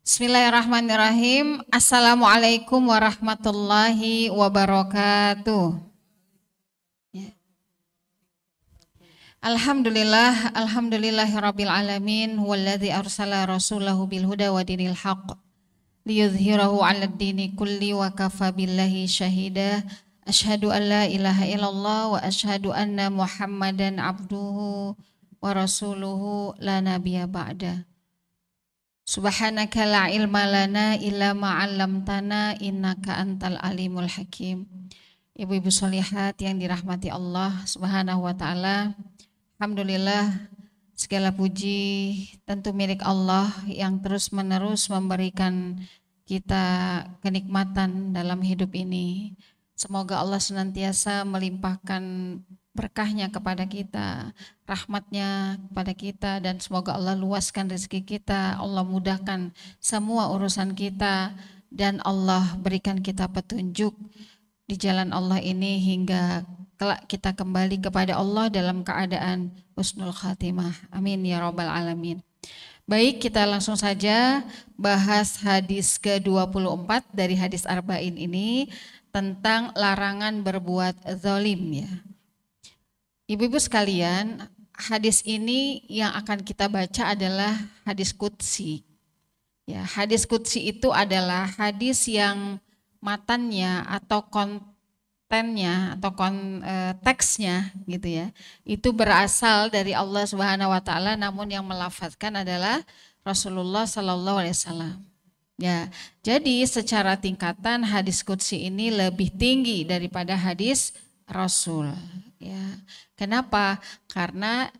Bismillahirrahmanirrahim. Assalamualaikum warahmatullahi wabarakatuh. Ya. Alhamdulillahirabbil alamin walladzi arsala rasulahu bil huda wa dinil haqq liyudhhirahu 'alad dini kulli wa kafa billahi syahida. Asyhadu an la ilaha illallah wa asyhadu anna Muhammadan abduhu wa rasuluhu la nabiyya ba'da. Subhanaka la ilma lana illa ma 'allamtana innaka antal alimul hakim. Ibu-ibu sholihat yang dirahmati Allah Subhanahu wa taala. Alhamdulillah, segala puji tentu milik Allah yang terus-menerus memberikan kita kenikmatan dalam hidup ini. Semoga Allah senantiasa melimpahkan berkahnya kepada kita, rahmatnya kepada kita, dan semoga Allah luaskan rezeki kita, Allah mudahkan semua urusan kita, dan Allah berikan kita petunjuk di jalan Allah ini hingga kelak kita kembali kepada Allah dalam keadaan husnul khatimah. Amin ya rabbal alamin. Baik, kita langsung saja bahas hadis ke-24 dari hadis Arba'in ini tentang larangan berbuat zalim ya. Ibu-ibu sekalian, hadis ini yang akan kita baca adalah hadis qudsi. Ya, hadis qudsi itu adalah hadis yang matannya atau kontennya atau teksnya gitu ya. Itu berasal dari Allah Subhanahu wa taala, namun yang melafazkan adalah Rasulullah sallallahu alaihi wasallam. Ya, jadi secara tingkatan hadis qudsi ini lebih tinggi daripada hadis Rasul. Ya, kenapa? Karena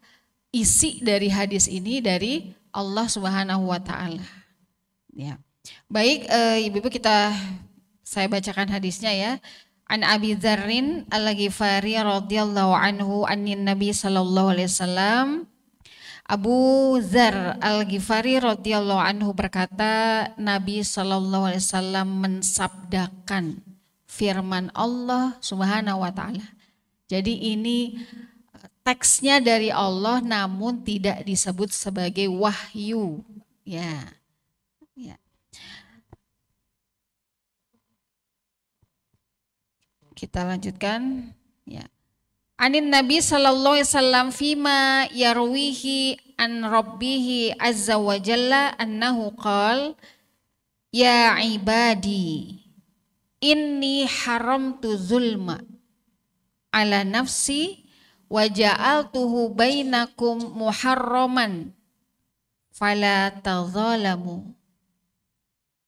isi dari hadis ini dari Allah Subhanahu wa taala. Ya. Baik, ibu-ibu saya bacakan hadisnya ya. An Abi Dzarrin Al-Ghifari radhiyallahu anhu anin Nabi sallallahu alaihi wasallam. Abu Dzar Al-Ghifari radhiyallahu anhu berkata, Nabi sallallahu alaihi wasallam mensabdakan firman Allah Subhanahu wa taala. Jadi ini teksnya dari Allah namun tidak disebut sebagai wahyu. Ya. Ya. Kita lanjutkan. Ya. Anin Nabi sallallahu alaihi wasallam fima yarwihi an rabbihi azza wa jalla annahu qala ya ibadi inni haramtu zulma ala nafsi wa ja'altuhu bainakum muharraman fala tadzalamu.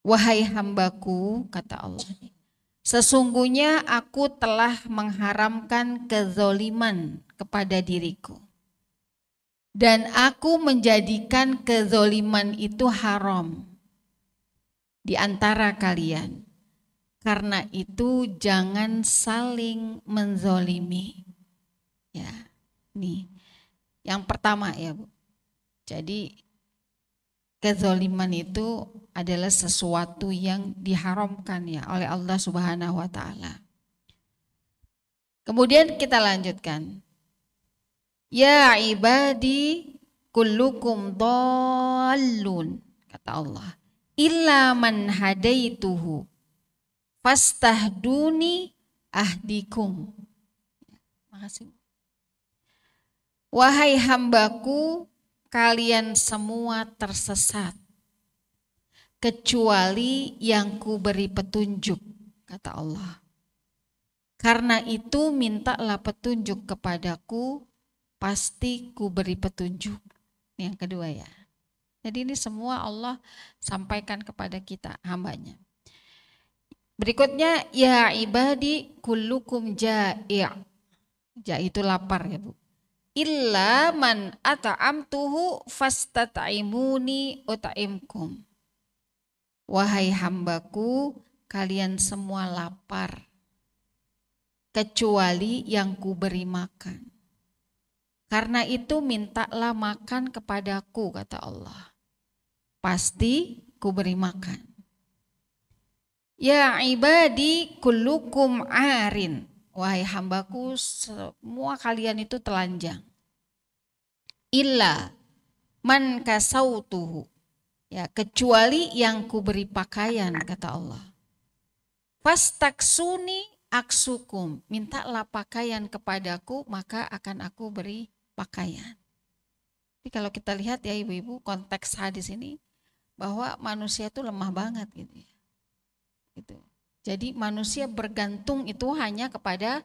Wahai hambaku, kata Allah, sesungguhnya aku telah mengharamkan kezoliman kepada diriku dan aku menjadikan kezoliman itu haram di antara kalian. Karena itu jangan saling menzolimi. Ya, nih yang pertama ya Bu. Jadi kezoliman itu adalah sesuatu yang diharamkan ya oleh Allah Subhanahu wa taala. Kemudian kita lanjutkan. Ya ibadi kullukum dhallun, kata Allah. Illa man hadaituhu fastahduni ahdikum. Makasih. Wahai hambaku, kalian semua tersesat kecuali yang kuberi petunjuk, kata Allah. Karena itu mintalah petunjuk kepadaku, pasti kuberi petunjuk. Yang kedua ya. Jadi ini semua Allah sampaikan kepada kita hambanya. Berikutnya, ya ibadi kullukum ja'i'. Ja' itu lapar ya Bu. Illa man ata'amtuhu fastata'imuni uta'imkum. Wahai hambaku, kalian semua lapar. Kecuali yang kuberi makan. Karena itu mintalah makan kepadaku, kata Allah. Pasti kuberi makan. Ya ibadi kullukum arin. Wahai hambaku, semua kalian itu telanjang. Illa man kasautuhu. Ya, kecuali yang kuberi pakaian, kata Allah. Fastaksuni aksukum, mintalah pakaian kepadaku maka akan aku beri pakaian. Jadi kalau kita lihat ya ibu-ibu, konteks hadis ini bahwa manusia itu lemah banget gitu ya. Gitu. Jadi manusia bergantung itu hanya kepada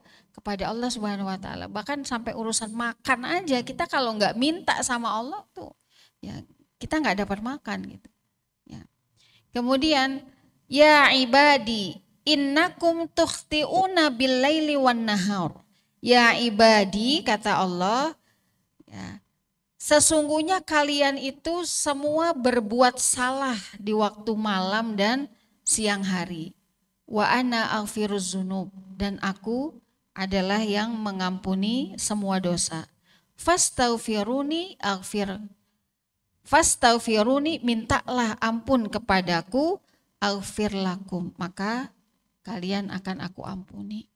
Allah Subhanahu wa taala. Bahkan sampai urusan makan aja kita kalau nggak minta sama Allah tuh ya kita nggak dapat makan gitu. Ya. Kemudian ya ibadi innakum tukhti'una bil-laili wan-nahar. Ya ibadi, kata Allah, ya, sesungguhnya kalian itu semua berbuat salah di waktu malam dan siang hari. Wa ana aghfiruz dzunub, dan aku adalah yang mengampuni semua dosa. Fastaghfiruni aghfir. Fastaghfiruni, mintalah ampun kepadaku, aghfir lakum, maka kalian akan aku ampuni.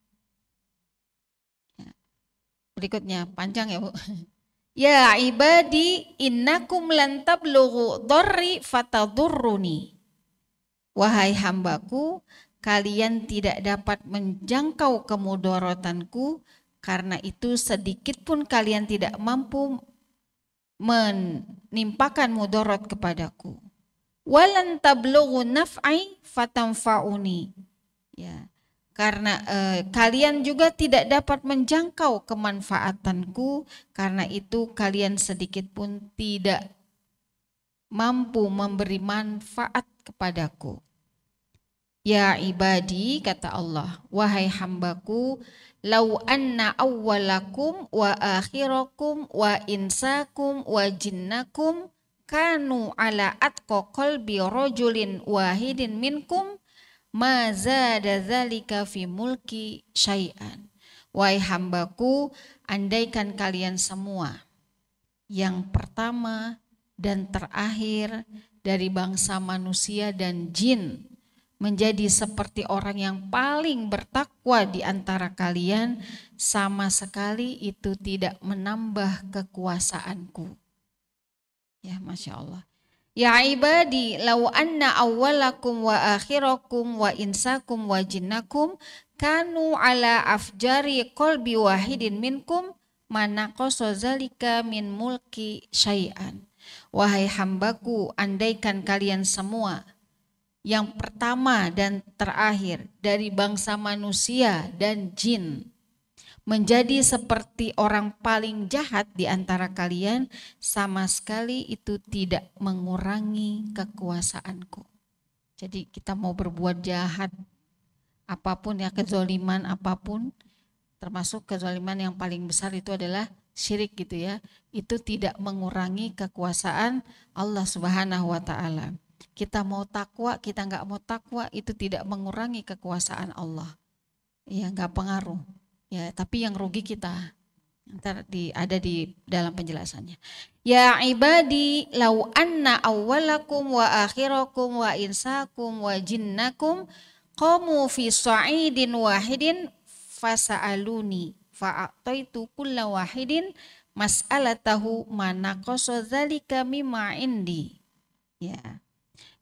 Ya. Berikutnya panjang ya Bu. Ya ibadi innakum lan tablughu dharri fatadurruni. Wahai hambaku, kalian tidak dapat menjangkau kemudaratanku, karena itu sedikit pun kalian tidak mampu menimpakan mudarat kepadaku. Walan tablughu naf'i fatanfa'uni. Ya. Karena kalian juga tidak dapat menjangkau kemanfaatanku, karena itu kalian sedikit pun tidak mampu memberi manfaat kepadaku. Ya ibadi, kata Allah, wahai hambaku, lau anna awwalakum wa akhirakum wa insakum wa jinnakum kanu ala atqa qalbi rajulin wahidin minkum ma zada dzalika fi mulki syai'an. Wahai hambaku, andaikan kalian semua, yang pertama dan terakhir dari bangsa manusia dan jin, menjadi seperti orang yang paling bertakwa di antara kalian, sama sekali itu tidak menambah kekuasaanku. Ya, Masya Allah. Ya ibadi, lau anna awwalakum wa akhirakum wa insakum wa jinnakum kanu ala afjari qalbi wahidin minkum manaqasa zalika min mulki syai'an. Wahai hambaku, andaikan kalian semua, yang pertama dan terakhir dari bangsa manusia dan jin, menjadi seperti orang paling jahat di antara kalian, sama sekali itu tidak mengurangi kekuasaanku. Jadi kita mau berbuat jahat apapun ya, kezaliman apapun, termasuk kezaliman yang paling besar itu adalah syirik gitu ya, itu tidak mengurangi kekuasaan Allah Subhanahu wa taala. Kita mau takwa, kita nggak mau takwa, itu tidak mengurangi kekuasaan Allah. Ya, nggak pengaruh. Ya, tapi yang rugi kita. Ntar ada di dalam penjelasannya. Ya ibadi, lau anna awwalakum wa akhirakum wa insakum wa jinnakum qamu fi sa'idin wahidin fasa'aluni fa'ataitu kulla wahidin mas'alatahu manaqasa dzalika mimma indi. Ya.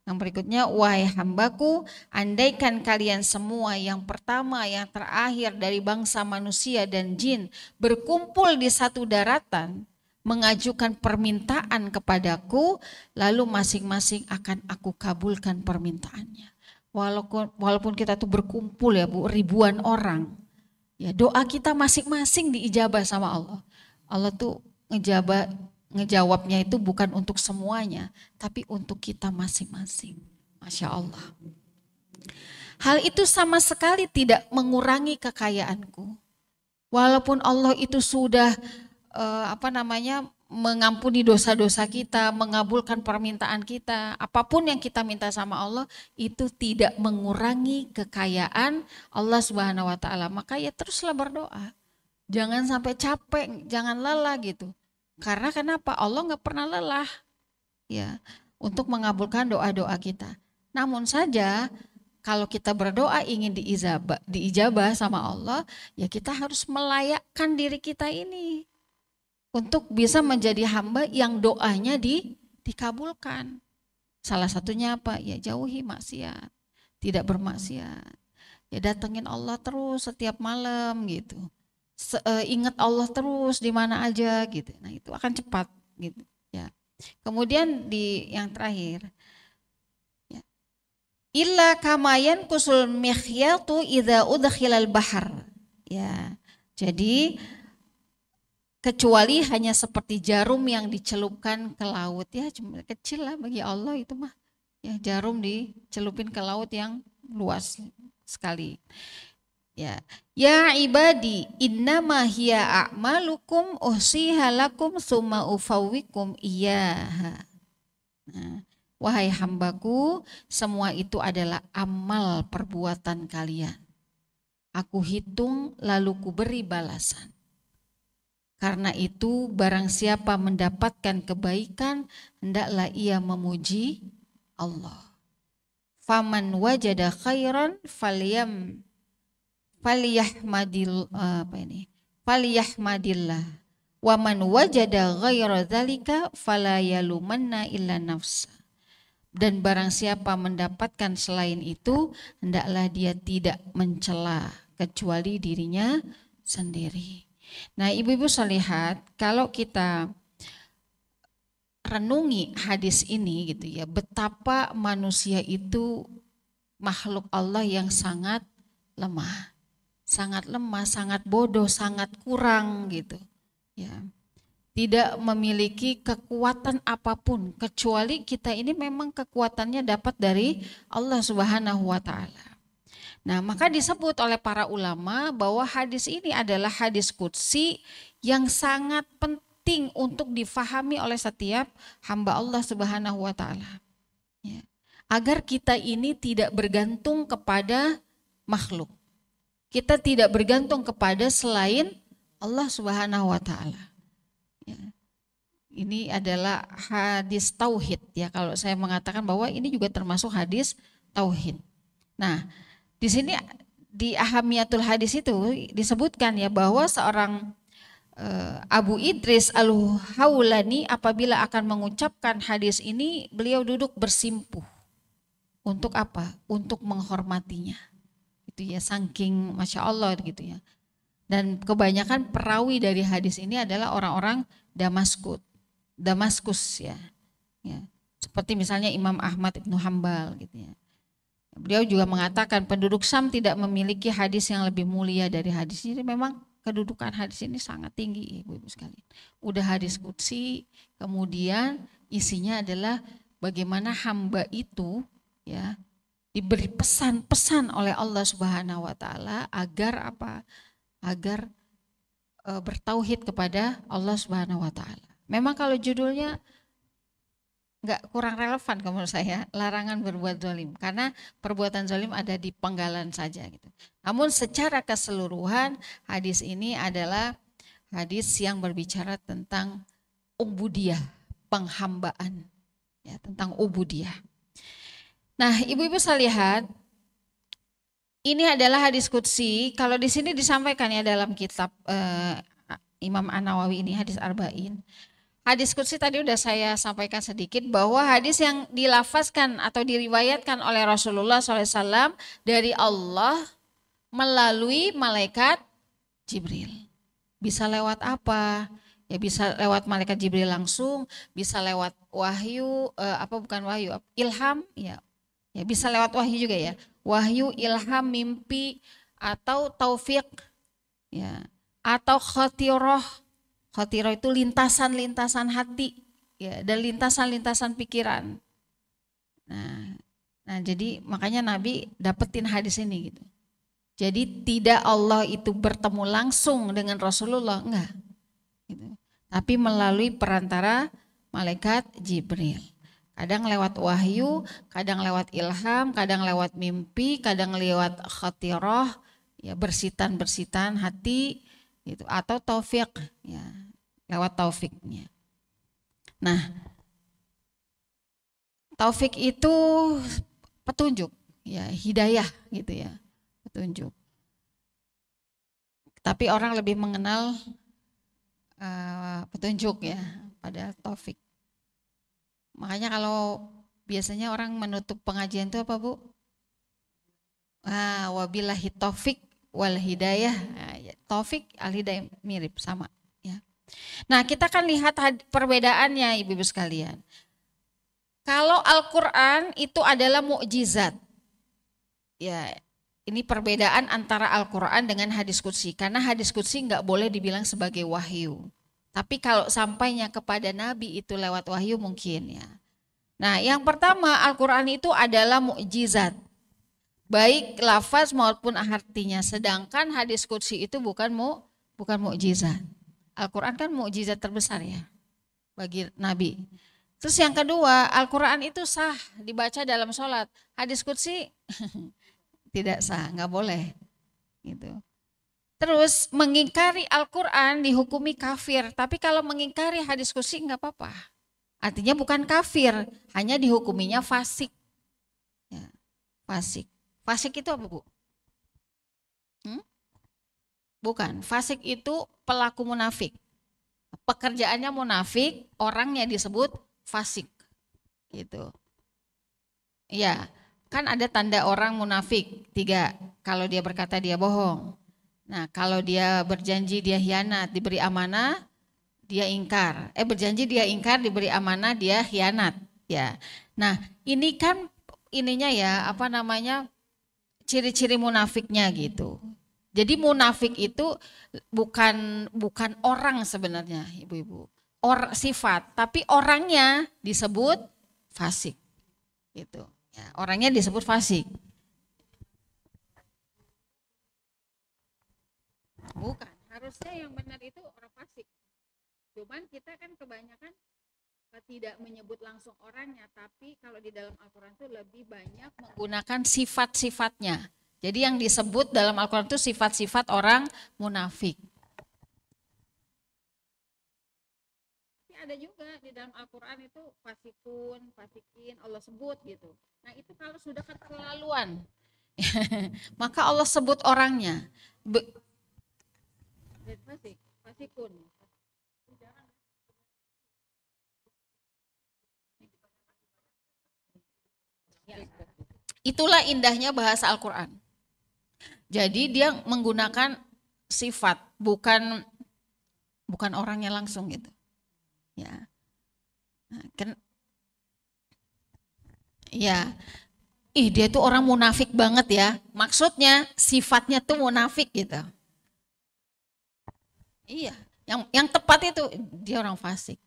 Yang berikutnya, wahai hambaku, andaikan kalian semua, yang pertama, yang terakhir dari bangsa manusia dan jin, berkumpul di satu daratan, mengajukan permintaan kepadaku, lalu masing-masing akan aku kabulkan permintaannya. Walaupun kita tuh berkumpul ya Bu, ribuan orang, ya doa kita masing-masing diijabah sama Allah. Allah tuh ngejawabnya itu bukan untuk semuanya, tapi untuk kita masing-masing. Masya Allah. Hal itu sama sekali tidak mengurangi kekayaanku. Walaupun Allah itu sudah mengampuni dosa-dosa kita, mengabulkan permintaan kita, apapun yang kita minta sama Allah, itu tidak mengurangi kekayaan Allah Subhanahu wa taala. Maka ya teruslah berdoa. Jangan sampai capek, jangan lelah gitu. Karena kenapa? Allah nggak pernah lelah ya untuk mengabulkan doa-doa kita. Namun saja kalau kita berdoa ingin diijabah sama Allah, ya kita harus melayakkan diri kita ini untuk bisa menjadi hamba yang doanya dikabulkan. Salah satunya apa? Ya jauhi maksiat, tidak bermaksiat. Ya datengin Allah terus setiap malam gitu. Ingat Allah terus di mana aja gitu. Nah itu akan cepat gitu. Ya. Kemudian di yang terakhir, ya. Illa kamayan kusul mikhyatu idza udkhilal bahar. Ya. Jadi kecuali hanya seperti jarum yang dicelupkan ke laut, ya cuma kecil lah bagi Allah itu mah. Ya jarum dicelupin ke laut yang luas sekali. Ya, ya ibadi, innama hiya a'malukum uhsiha lakum summa ufawwikum iyyaha. Nah, wahai hambaku, semua itu adalah amal perbuatan kalian. Aku hitung lalu kuberi balasan. Karena itu barang siapa mendapatkan kebaikan, hendaklah ia memuji Allah. Faman wajada khairan faliyahmadillah. Waman wajada ghaira dzalika fala yalumanna illa nafsa. Dan barang siapa mendapatkan selain itu, hendaklah dia tidak mencela kecuali dirinya sendiri. Nah, ibu-ibu sholihat, kalau kita renungi hadis ini gitu ya, betapa manusia itu makhluk Allah yang sangat lemah, sangat bodoh, sangat kurang gitu. Ya. Tidak memiliki kekuatan apapun kecuali kita ini memang kekuatannya dapat dari Allah Subhanahu wa taala. Nah, maka disebut oleh para ulama bahwa hadis ini adalah hadis qudsi yang sangat penting untuk difahami oleh setiap hamba Allah Subhanahu wa taala. Ya. Agar kita ini tidak bergantung kepada makhluk. Kita tidak bergantung kepada selain Allah Subhanahu wa taala. Ya. Ini adalah hadis tauhid ya, kalau saya mengatakan bahwa ini juga termasuk hadis tauhid. Nah, di sini di ahamiyatul hadis itu disebutkan ya bahwa seorang Abu Idris Al-Haulani apabila akan mengucapkan hadis ini, beliau duduk bersimpuh. Untuk apa? Untuk menghormatinya. Itu ya, saking Masya Allah gitu ya. Dan kebanyakan perawi dari hadis ini adalah orang-orang Damaskus ya. Ya. Seperti misalnya Imam Ahmad Ibnu Hambal gitu ya. Beliau juga mengatakan penduduk Syam tidak memiliki hadis yang lebih mulia dari hadis ini. Memang kedudukan hadis ini sangat tinggi, ibu-ibu sekalian. Udah hadis qudsi, kemudian isinya adalah bagaimana hamba itu ya diberi pesan-pesan oleh Allah Subhanahu wa taala agar apa? Agar bertauhid kepada Allah Subhanahu wa taala. Memang kalau judulnya nggak, kurang relevan menurut saya, larangan berbuat zalim, karena perbuatan zalim ada di penggalan saja gitu. Namun secara keseluruhan hadis ini adalah hadis yang berbicara tentang ubudiyah, penghambaan ya, tentang ubudiyah. Nah, ibu-ibu sekalian, ini adalah hadis qudsi. Kalau di sini disampaikan ya dalam kitab Imam An-Nawawi ini, hadis Arba'in. Hadis qudsi tadi udah saya sampaikan sedikit bahwa hadis yang dilafazkan atau diriwayatkan oleh Rasulullah SAW dari Allah melalui malaikat Jibril. Bisa lewat apa? Ya bisa lewat malaikat Jibril langsung, bisa lewat wahyu, ilham ya. Ya bisa lewat wahyu juga ya. Wahyu, ilham, mimpi, atau taufik ya, atau khotiroh. Khotiroh itu lintasan-lintasan hati ya, dan lintasan-lintasan pikiran. Nah, jadi makanya Nabi dapetin hadis ini gitu. Jadi tidak Allah itu bertemu langsung dengan Rasulullah, enggak. Gitu. Tapi melalui perantara malaikat Jibril. Kadang lewat wahyu, kadang lewat ilham, kadang lewat mimpi, kadang lewat khotiroh, ya bersitan-bersitan hati gitu, atau taufik ya, lewat taufiknya. Nah, taufik itu petunjuk ya, hidayah gitu ya, petunjuk. Tapi orang lebih mengenal petunjuk ya pada taufik. Makanya kalau Biasanya orang menutup pengajian itu apa, Bu? Wabillahi taufik wal hidayah. Nah, ya, taufik al hidayah mirip sama ya. Nah, kita kan lihat perbedaannya Ibu-ibu sekalian. Kalau Al-Qur'an itu adalah mukjizat. Ya, ini perbedaan antara Al-Qur'an dengan hadis qudsi. Karena hadis qudsi nggak boleh dibilang sebagai wahyu. Tapi kalau sampainya kepada Nabi itu lewat wahyu mungkin ya. Nah, yang pertama Al-Qur'an itu adalah mukjizat. Baik lafaz maupun artinya. Sedangkan hadis qudsi itu bukan mukjizat. Al-Qur'an kan mukjizat terbesar ya bagi Nabi. Terus yang kedua, Al-Qur'an itu sah dibaca dalam sholat. Hadis qudsi tidak sah, nggak boleh. Gitu. Terus mengingkari Al-Qur'an dihukumi kafir. Tapi kalau mengingkari hadis qudsi nggak apa-apa. Artinya bukan kafir, hanya dihukuminya fasik. Ya, fasik. Fasik itu apa, Bu? Bukan, fasik itu pelaku munafik. Pekerjaannya munafik, orangnya disebut fasik. Gitu. Iya, kan ada tanda orang munafik 3. Kalau dia berkata dia bohong. Nah, kalau dia berjanji dia hianat, diberi amanah, dia ingkar. Berjanji dia ingkar, diberi amanah, dia hianat. Ya. Nah, ini kan ininya ya, apa namanya? Ciri-ciri munafiknya gitu. Jadi munafik itu bukan orang sebenarnya, Ibu-ibu. Sifat, tapi orangnya disebut fasik. Gitu. Ya, orangnya disebut fasik. Bukan, harusnya yang benar itu orang fasik. Cuman kita kan kebanyakan tidak menyebut langsung orangnya, tapi kalau di dalam Al-Quran itu lebih banyak menggunakan sifat-sifatnya. Jadi yang disebut dalam Al-Quran itu sifat-sifat orang munafik. Tapi ada juga di dalam Al-Quran itu fasikun, fasikin, Allah sebut gitu. Nah itu kalau sudah keterlaluan, maka Allah sebut orangnya. Fasikun. Itulah indahnya bahasa Al-Quran. Jadi dia menggunakan sifat, bukan orangnya langsung gitu. Ya. Nah, kan ya. Dia tuh orang munafik banget ya. Maksudnya sifatnya tuh munafik gitu. Iya, yang tepat itu dia orang fasik.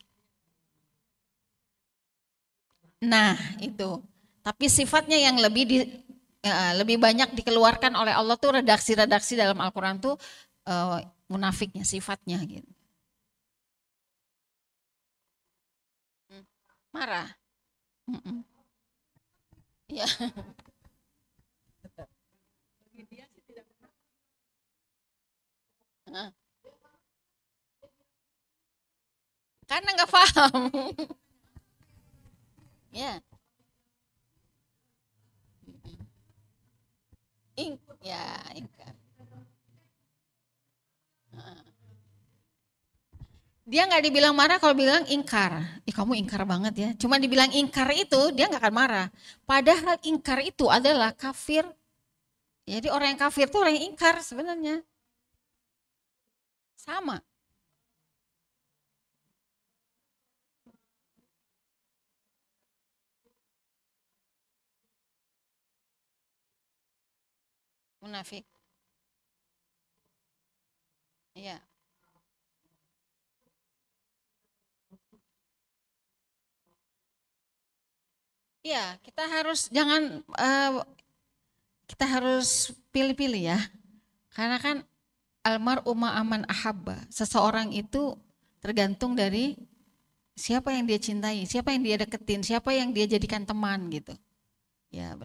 Nah, itu. Tapi sifatnya yang lebih banyak dikeluarkan oleh Allah tuh redaksi-redaksi dalam Al-Quran tuh munafiknya, sifatnya gitu. Marah. Ya. Karena nggak paham. Ya. Ingkar. Dia nggak dibilang marah kalau bilang ingkar. Kamu ingkar banget ya. Cuma dibilang ingkar itu dia nggak akan marah. Padahal ingkar itu adalah kafir. Jadi orang yang kafir itu orang yang ingkar sebenarnya. Sama. Munafik. Iya. Iya, kita harus pilih-pilih ya. Karena kan almar'u ma'aman ahabba. Seseorang itu tergantung dari siapa yang dia cintai, siapa yang dia deketin, siapa yang dia jadikan teman gitu. Ya,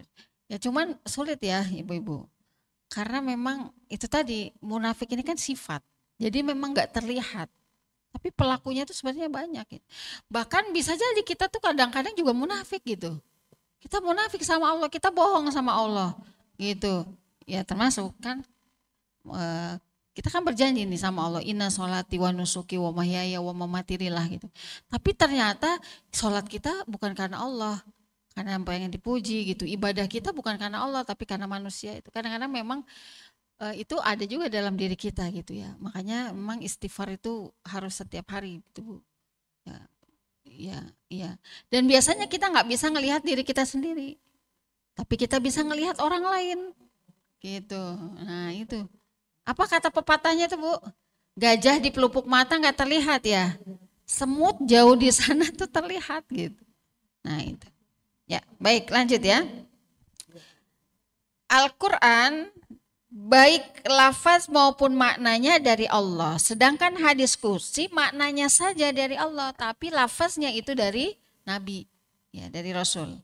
cuman sulit ya ibu-ibu. Karena memang itu tadi munafik ini kan sifat. Jadi memang nggak terlihat. Tapi pelakunya itu sebenarnya banyak. Ya. Bahkan bisa jadi kita tuh kadang-kadang juga munafik gitu. Kita munafik sama Allah, kita bohong sama Allah gitu. Ya termasuk kan kita kan berjanji nih sama Allah, inna sholati wa nusuki wa mahyaya wa mamati lillah gitu. Tapi ternyata sholat kita bukan karena Allah, karena pengen dipuji gitu. Ibadah kita bukan karena Allah tapi karena manusia itu. Kadang-kadang memang itu ada juga dalam diri kita gitu ya. Makanya memang istighfar itu harus setiap hari gitu Bu. Ya, iya, iya. Dan biasanya kita nggak bisa ngelihat diri kita sendiri, tapi kita bisa ngelihat orang lain gitu. Nah itu. Apa kata pepatahnya tuh Bu? Gajah di pelupuk mata nggak terlihat ya. Semut jauh di sana tuh terlihat gitu. Nah itu. Ya, baik lanjut ya. Al-Quran baik lafaz maupun maknanya dari Allah. Sedangkan hadis kursi maknanya saja dari Allah, tapi lafaznya itu dari Nabi, ya dari Rasul.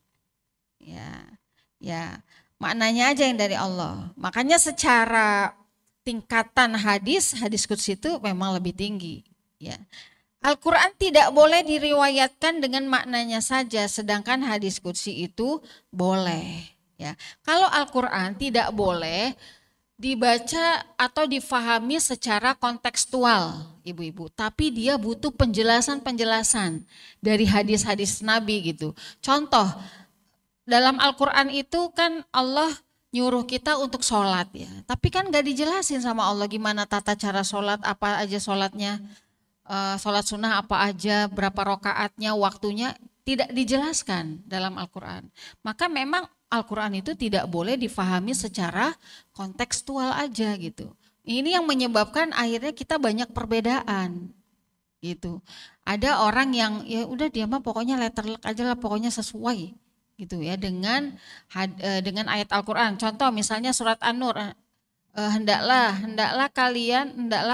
Ya, ya maknanya aja yang dari Allah. Makanya secara tingkatan hadis kursi itu memang lebih tinggi. Ya. Al-Quran tidak boleh diriwayatkan dengan maknanya saja, sedangkan hadis kursi itu boleh. Ya, kalau Al-Quran tidak boleh dibaca atau difahami secara kontekstual, ibu-ibu, tapi dia butuh penjelasan-penjelasan dari hadis-hadis Nabi gitu. Contoh, dalam Al-Quran itu kan Allah nyuruh kita untuk sholat ya, tapi kan gak dijelasin sama Allah gimana tata cara sholat, apa aja sholatnya. Sholat sunnah apa aja, berapa rokaatnya, waktunya tidak dijelaskan dalam Al-Quran. Maka memang Al-Quran itu tidak boleh difahami secara kontekstual aja gitu. Ini yang menyebabkan akhirnya kita banyak perbedaan gitu. Ada orang yang ya udah dia mah pokoknya letterlek aja lah, pokoknya sesuai gitu ya dengan ayat Al-Quran. Contoh misalnya surat An-Nur, hendaklah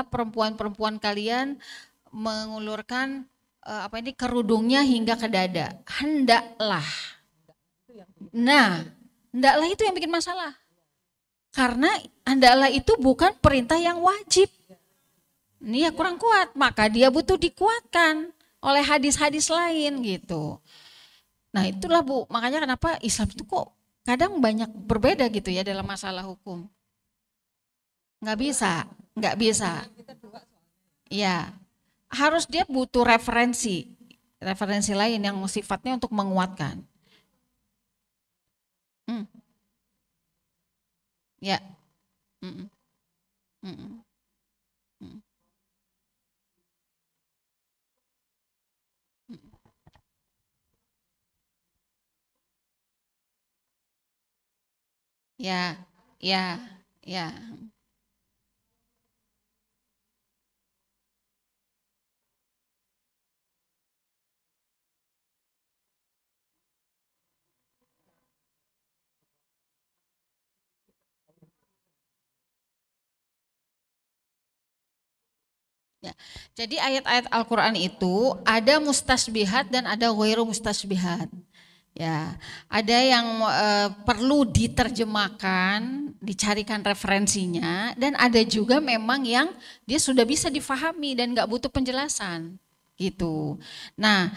perempuan-perempuan kalian mengulurkan kerudungnya hingga ke dada. Hendaklah. Nah, hendaklah itu yang bikin masalah. Karena hendaklah itu bukan perintah yang wajib. Ini ya kurang kuat, maka dia butuh dikuatkan oleh hadis-hadis lain gitu. Nah, itulah Bu, makanya kenapa Islam itu kok kadang banyak berbeda gitu ya dalam masalah hukum. Nggak bisa. Ya, harus dia butuh referensi lain yang sifatnya untuk menguatkan. Ya, mm, mm, mm, mm. Ya, ya, ya. Ya. Jadi ayat-ayat Al-Quran itu ada mustasbihat dan ada ghairu mustasbihat. Ya, ada yang perlu diterjemahkan, dicarikan referensinya, dan ada juga memang yang dia sudah bisa difahami dan nggak butuh penjelasan, gitu. Nah,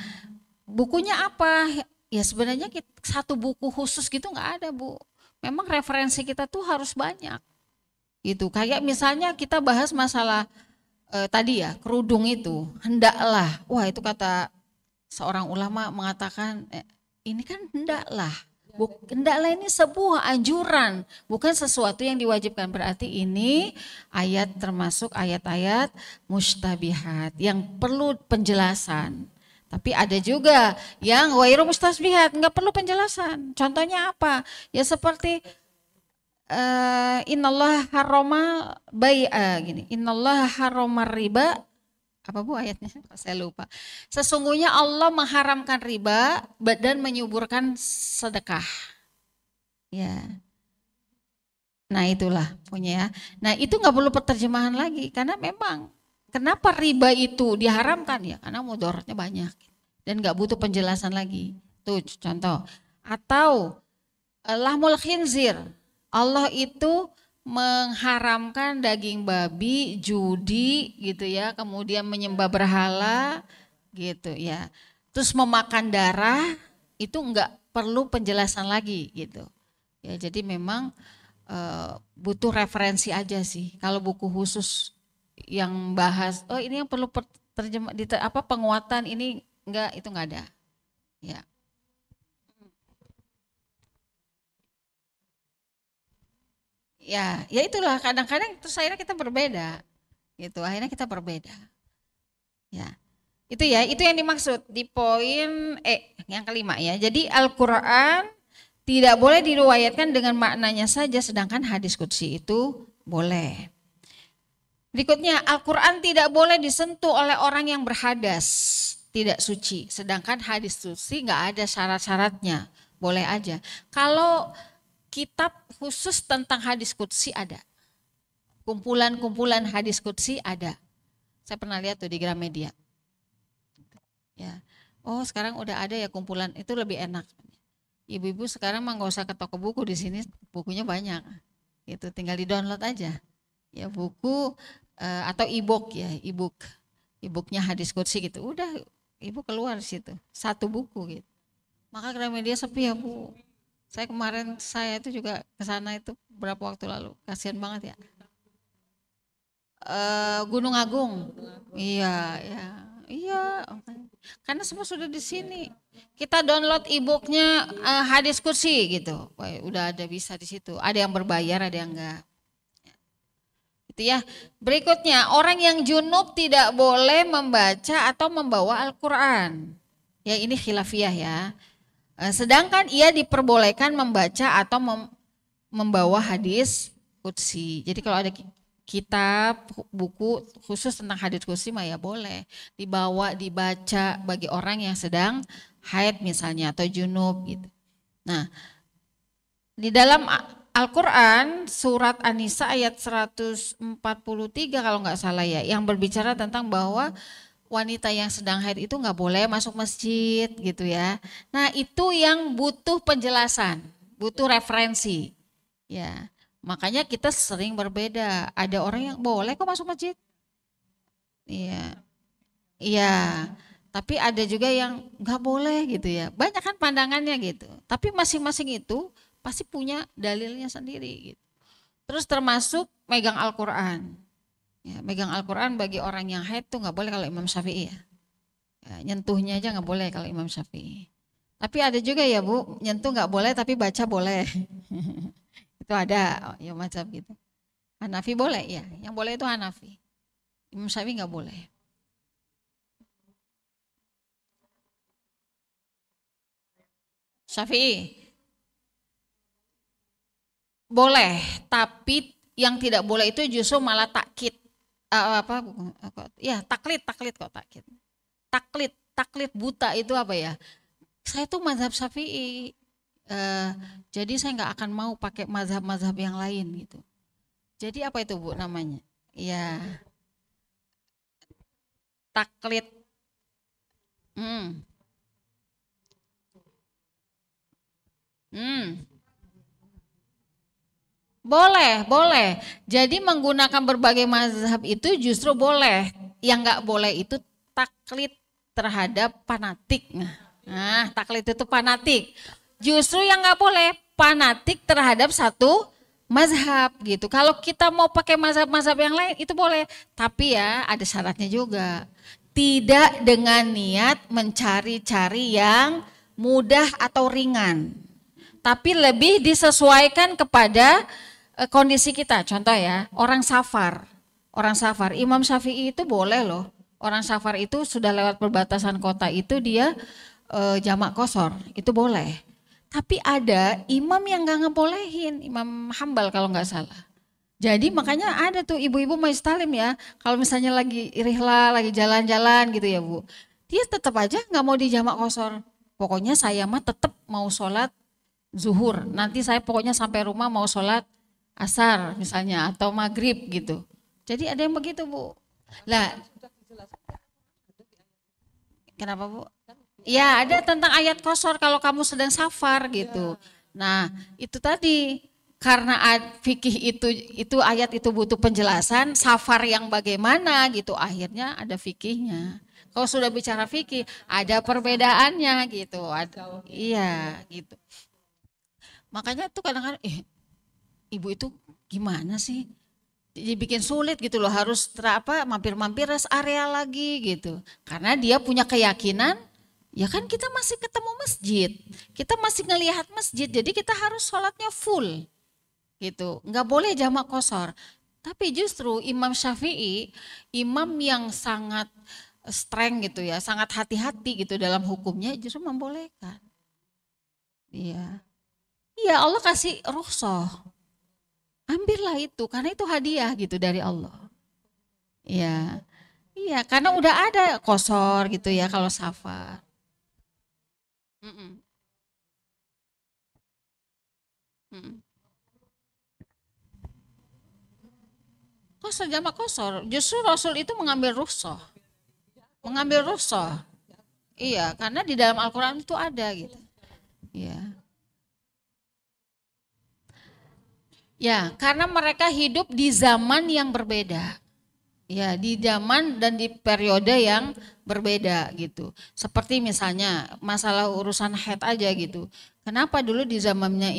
bukunya apa? Ya sebenarnya satu buku khusus gitu nggak ada Bu. Memang referensi kita tuh harus banyak, gitu. Kayak misalnya kita bahas masalah tadi ya kerudung itu hendaklah, wah itu kata seorang ulama mengatakan ini kan hendaklah, hendaklah ini sebuah anjuran bukan sesuatu yang diwajibkan, berarti ini ayat termasuk ayat-ayat mustabihat yang perlu penjelasan. Tapi ada juga yang ghairu mustasbihat nggak perlu penjelasan. Contohnya apa? Ya seperti innallah harrama gini. Innallah harrama riba. Apa Bu ayatnya? Saya lupa. Sesungguhnya Allah mengharamkan riba dan menyuburkan sedekah. Ya. Nah itulah punya ya. Nah itu nggak perlu penerjemahan lagi karena memang kenapa riba itu diharamkan ya karena mudaratnya banyak dan nggak butuh penjelasan lagi. Tuh contoh. Atau lahmul khinzir. Allah itu mengharamkan daging babi, judi gitu ya, kemudian menyembah berhala gitu ya. Terus memakan darah itu enggak perlu penjelasan lagi gitu. Ya jadi memang butuh referensi aja sih. Kalau buku khusus yang bahas, oh ini yang perlu penguatan ini enggak, itu enggak ada. Ya. Ya itulah kadang-kadang terus akhirnya kita berbeda gitu, akhirnya kita berbeda. Ya. Itu yang dimaksud di poin yang kelima ya. Jadi Al-Qur'an tidak boleh diriwayatkan dengan maknanya saja, sedangkan hadis qudsi itu boleh. Berikutnya, Al-Quran tidak boleh disentuh oleh orang yang berhadas, tidak suci. Sedangkan hadis qudsi nggak ada syarat-syaratnya, boleh aja. Kalau kitab khusus tentang hadis qudsi ada, kumpulan-kumpulan hadis qudsi ada. Saya pernah lihat tuh di Gramedia. Ya, oh sekarang udah ada ya kumpulan, itu lebih enak. Ibu-ibu sekarang mah nggak usah ke toko buku, di sini bukunya banyak. Itu tinggal di-download aja. Ya buku atau e-book ya, e-booknya hadis qudsi gitu. Udah ibu keluar situ, satu buku gitu. Maka Gramedia sepi ya Bu. Saya itu juga ke sana itu berapa waktu lalu. Kasihan banget ya. Gunung Agung. Iya, ya. Iya, karena semua sudah di sini. Kita download e-booknya hadis qudsi gitu. Wah, udah ada bisa di situ. Ada yang berbayar, ada yang enggak. Gitu ya. Berikutnya, orang yang junub tidak boleh membaca atau membawa Al-Qur'an. Ya, ini khilafiyah ya. Sedangkan ia diperbolehkan membaca atau membawa hadis qudsi. Jadi kalau ada kitab, buku khusus tentang hadis qudsi mah ya boleh dibawa, dibaca bagi orang yang sedang haid misalnya atau junub gitu. Nah, di dalam Al-Quran surat An-Nisa ayat 143 kalau nggak salah ya, yang berbicara tentang bahwa wanita yang sedang haid itu nggak boleh masuk masjid gitu ya. Nah itu yang butuh penjelasan, butuh referensi. Ya, makanya kita sering berbeda. Ada orang yang boleh kok masuk masjid. Iya, iya. Tapi ada juga yang nggak boleh gitu ya. Banyak kan pandangannya gitu. Tapi masing-masing itu pasti punya dalilnya sendiri gitu. Terus termasuk megang Al-Quran. Ya, megang Al-Quran bagi orang yang haid tuh nggak boleh kalau Imam Syafi'i ya. Ya, nyentuhnya aja nggak boleh kalau Imam Syafi'i. Tapi ada juga ya Bu, nyentuh nggak boleh tapi baca boleh. Itu ada ya macam gitu. Hanafi boleh ya, yang boleh itu Hanafi. Imam Syafi'i nggak boleh. Syafi'i boleh, tapi yang tidak boleh itu justru malah takkid. Ya taklid kok takkid. Taklid buta itu apa ya? Saya tuh mazhab Syafi'i. Jadi saya nggak akan mau pakai mazhab-mazhab yang lain gitu. Jadi apa itu Bu namanya? Ya taklid. Hmm. Hmm. Boleh. Jadi menggunakan berbagai mazhab itu justru boleh. Yang nggak boleh itu taklid terhadap fanatik. Nah, taklid itu fanatik. Justru yang nggak boleh fanatik terhadap satu mazhab gitu. Kalau kita mau pakai mazhab-mazhab yang lain itu boleh. Tapi ya ada syaratnya juga. Tidak dengan niat mencari-cari yang mudah atau ringan. Tapi lebih disesuaikan kepada kondisi kita. Contoh ya, orang safar. Imam Syafi'i itu boleh loh. Orang safar itu sudah lewat perbatasan kota itu dia jamak qashar, itu boleh. Tapi ada imam yang nggak ngebolehin, Imam Hambal kalau nggak salah. Jadi makanya ada tuh ibu-ibu majelis talim ya, kalau misalnya lagi rihlah, lagi jalan-jalan gitu ya Bu, dia tetap aja nggak mau di jamak qashar. Pokoknya saya mah tetap mau sholat zuhur. Nanti saya pokoknya sampai rumah mau sholat asar misalnya atau maghrib gitu. Jadi ada yang begitu Bu. Lah, kenapa Bu? Ya ada tentang ayat qashar kalau kamu sedang safar gitu. Nah itu tadi karena fikih itu ayat itu butuh penjelasan safar yang bagaimana gitu. Akhirnya ada fikihnya. Kalau sudah bicara fikih ada perbedaannya gitu. Iya gitu. Makanya tuh kadang-kadang ibu itu gimana sih? Dibikin sulit gitu loh, harus mampir-mampir rest area lagi gitu. Karena dia punya keyakinan, ya kan kita masih ketemu masjid, kita masih ngelihat masjid, jadi kita harus sholatnya full gitu. Nggak boleh jamak qashar. Tapi justru Imam Syafi'i, imam yang sangat strength gitu ya, sangat hati-hati gitu dalam hukumnya justru membolehkan. Iya. Iya, Allah kasih rukhsah. Ambillah itu karena itu hadiah gitu dari Allah. Iya. Iya, karena udah ada kosor gitu ya kalau safar. Mm-mm, mm-mm. Kosor jamak kosor. Justru Rasul itu mengambil rukhsah. Mengambil rukhsah. Iya, karena di dalam Al-Qur'an itu ada gitu. Iya. Ya, karena mereka hidup di zaman yang berbeda. Ya, di zaman dan di periode yang berbeda gitu. Seperti misalnya masalah urusan haid aja gitu. Kenapa dulu di zamannya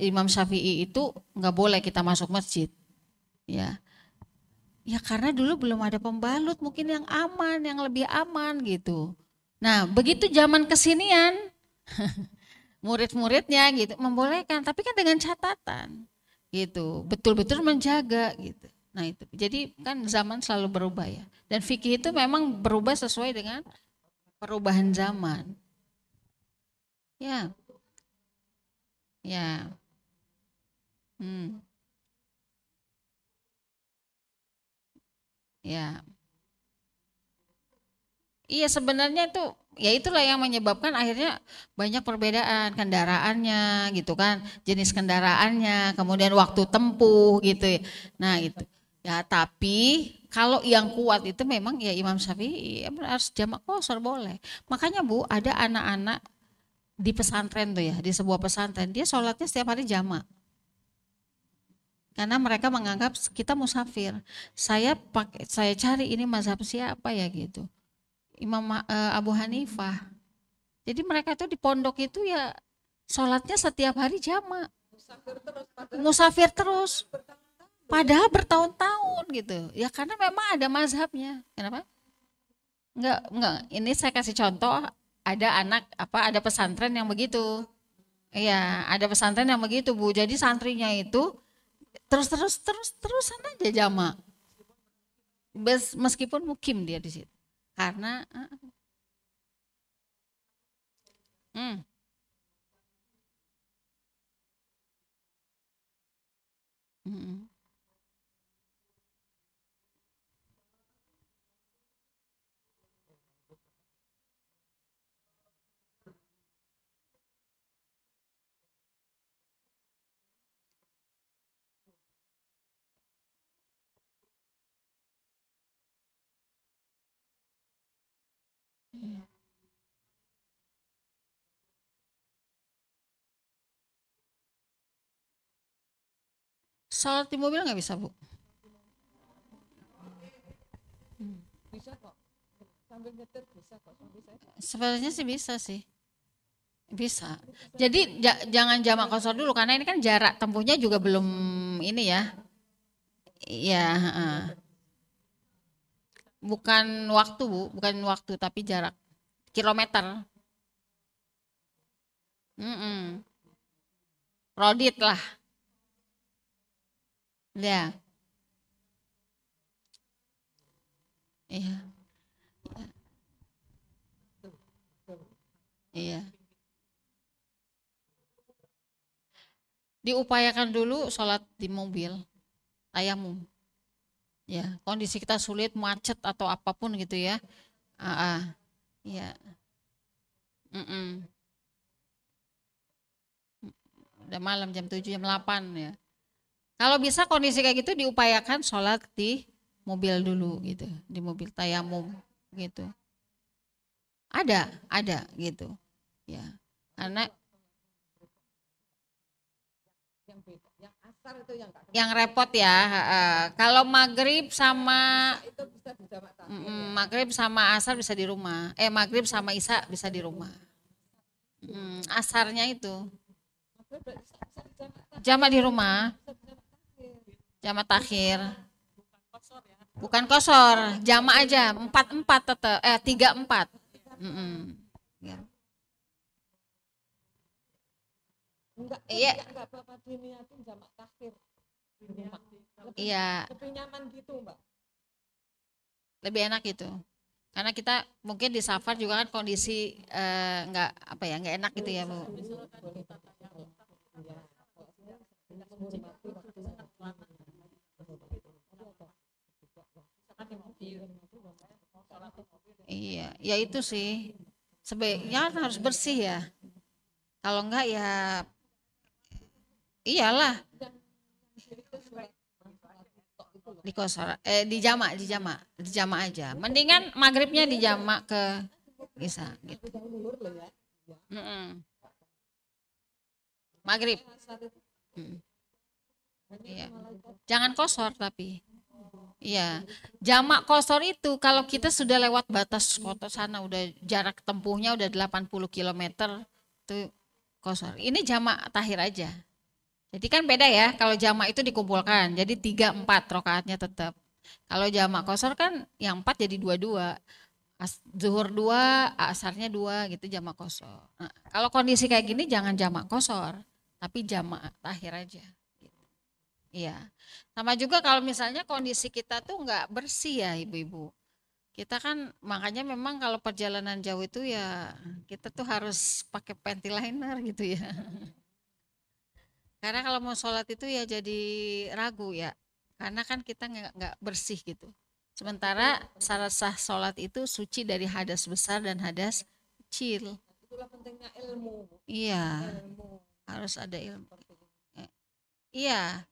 Imam Syafi'i itu nggak boleh kita masuk masjid? Ya, ya karena dulu belum ada pembalut mungkin yang aman, yang lebih aman gitu. Nah, begitu zaman kesinian, murid-muridnya gitu membolehkan, tapi kan dengan catatan gitu, betul-betul menjaga gitu. Nah itu, jadi kan zaman selalu berubah ya. Dan fikih itu memang berubah sesuai dengan perubahan zaman. Ya, ya, hmm, ya. Iya sebenarnya itu ya itulah yang menyebabkan akhirnya banyak perbedaan kendaraannya gitu kan, jenis kendaraannya, kemudian waktu tempuh gitu. Nah itu. Ya tapi kalau yang kuat itu memang ya Imam Syafi'i ya harus jamak qashar boleh. Makanya Bu ada anak-anak di pesantren tuh ya, di sebuah pesantren dia sholatnya setiap hari jamak. Karena mereka menganggap kita musafir. Saya cari ini mazhab siapa ya gitu. Abu Hanifah. Jadi mereka itu di pondok itu ya sholatnya setiap hari jamaah. Musafir terus. Padahal bertahun-tahun gitu. Ya karena memang ada mazhabnya. Kenapa? Enggak. Ini saya kasih contoh ada anak ada pesantren yang begitu. Iya, ada pesantren yang begitu Bu. Jadi santrinya itu terusan aja jamaah. Meskipun mukim dia di situ. Karena hmm, hmm, hmm. Sholat di mobil nggak bisa Bu? Hmm. Sebenarnya sih bisa sih. Bisa. Jadi jangan jamak kosor dulu karena ini kan jarak tempuhnya juga belum ini ya. Iya, heeh. Bukan waktu Bu, bukan waktu tapi jarak kilometer. Mm-mm. Rodit lah. Ya, iya, iya. Diupayakan dulu sholat di mobil, tayamum. Ya, kondisi kita sulit, macet atau apapun gitu ya. Ah, ah. Iya, mm-mm. Udah malam jam 7 jam 8 ya. Kalau bisa kondisi kayak gitu diupayakan sholat di mobil dulu gitu, di mobil tayamum gitu. Ada gitu. Ya. Karena yang repot ya, kalau maghrib sama maghrib sama asar bisa di rumah. Maghrib sama isya bisa di rumah. Asarnya itu jamak di rumah, jamak takhir. Bukan kosor, jamak aja, empat empat tetap, tiga empat. Mm-mm. Ya. Iya. Iya, lebih nyaman gitu Mbak. lebih enak gitu. Karena kita mungkin di safar juga kan kondisi nggak apa ya nggak enak gitu ya Bu. Iya, ya itu sih. Sebaiknya kan harus bersih ya. Kalau enggak ya iyalah di kosor di jama aja. Mendingan maghribnya di jama ke bisa gitu. Mm-mm. Maghrib. Mm. Iya. Jangan kosor tapi. Iya. Jamak kosor itu kalau kita sudah lewat batas kota sana udah jarak tempuhnya udah 80 kilometer itu kosor. Ini jamak tahir aja. Jadi kan beda ya, kalau jamak itu dikumpulkan, jadi 3 4 rokaatnya tetap. Kalau jamak kosor kan yang 4 jadi 2 2. Zuhur 2, asarnya 2 gitu jamak kosor. Nah, kalau kondisi kayak gini jangan jamak kosor, tapi jamak tahir aja. Gitu. Iya. Sama juga kalau misalnya kondisi kita tuh nggak bersih ya ibu-ibu. Kita kan makanya memang kalau perjalanan jauh itu ya kita tuh harus pakai panty liner gitu ya. Karena kalau mau sholat itu ya jadi ragu ya, karena kan kita nggak bersih gitu. Sementara syarat sah sholat itu suci dari hadas besar dan hadas kecil. Itulah pentingnya ilmu. Iya, Ilmu. harus ada ilmu. Eh, Iya,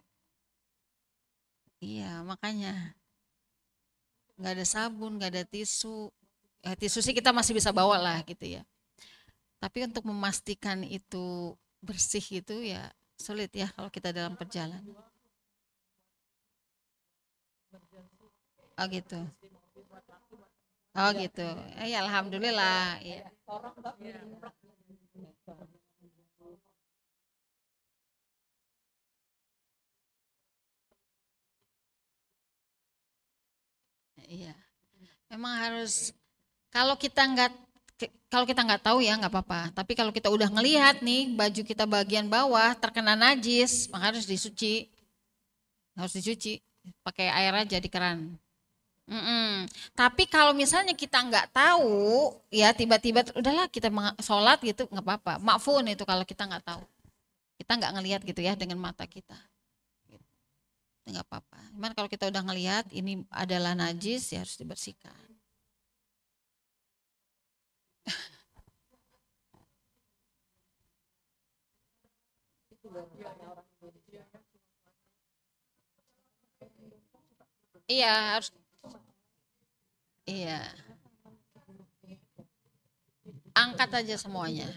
iya makanya nggak ada sabun, nggak ada tisu. Ya, tisu sih kita masih bisa bawa lah gitu ya. Tapi untuk memastikan itu bersih itu ya sulit ya kalau kita dalam perjalanan. Oh gitu. Oh gitu. Ya alhamdulillah. Iya. Iya. Memang harus kalau kita nggak tahu ya nggak apa-apa. Tapi kalau kita udah ngelihat nih baju kita bagian bawah terkena najis, maka harus disuci. Harus dicuci pakai air aja di keran. Mm-mm. Tapi kalau misalnya kita nggak tahu, ya tiba-tiba udahlah kita sholat gitu nggak apa-apa. Makfun itu kalau kita nggak tahu, kita nggak ngelihat gitu ya dengan mata kita, gitu. Nggak apa-apa. Cuman kalau kita udah ngelihat ini adalah najis ya harus dibersihkan. Iya harus, iya angkat aja semuanya.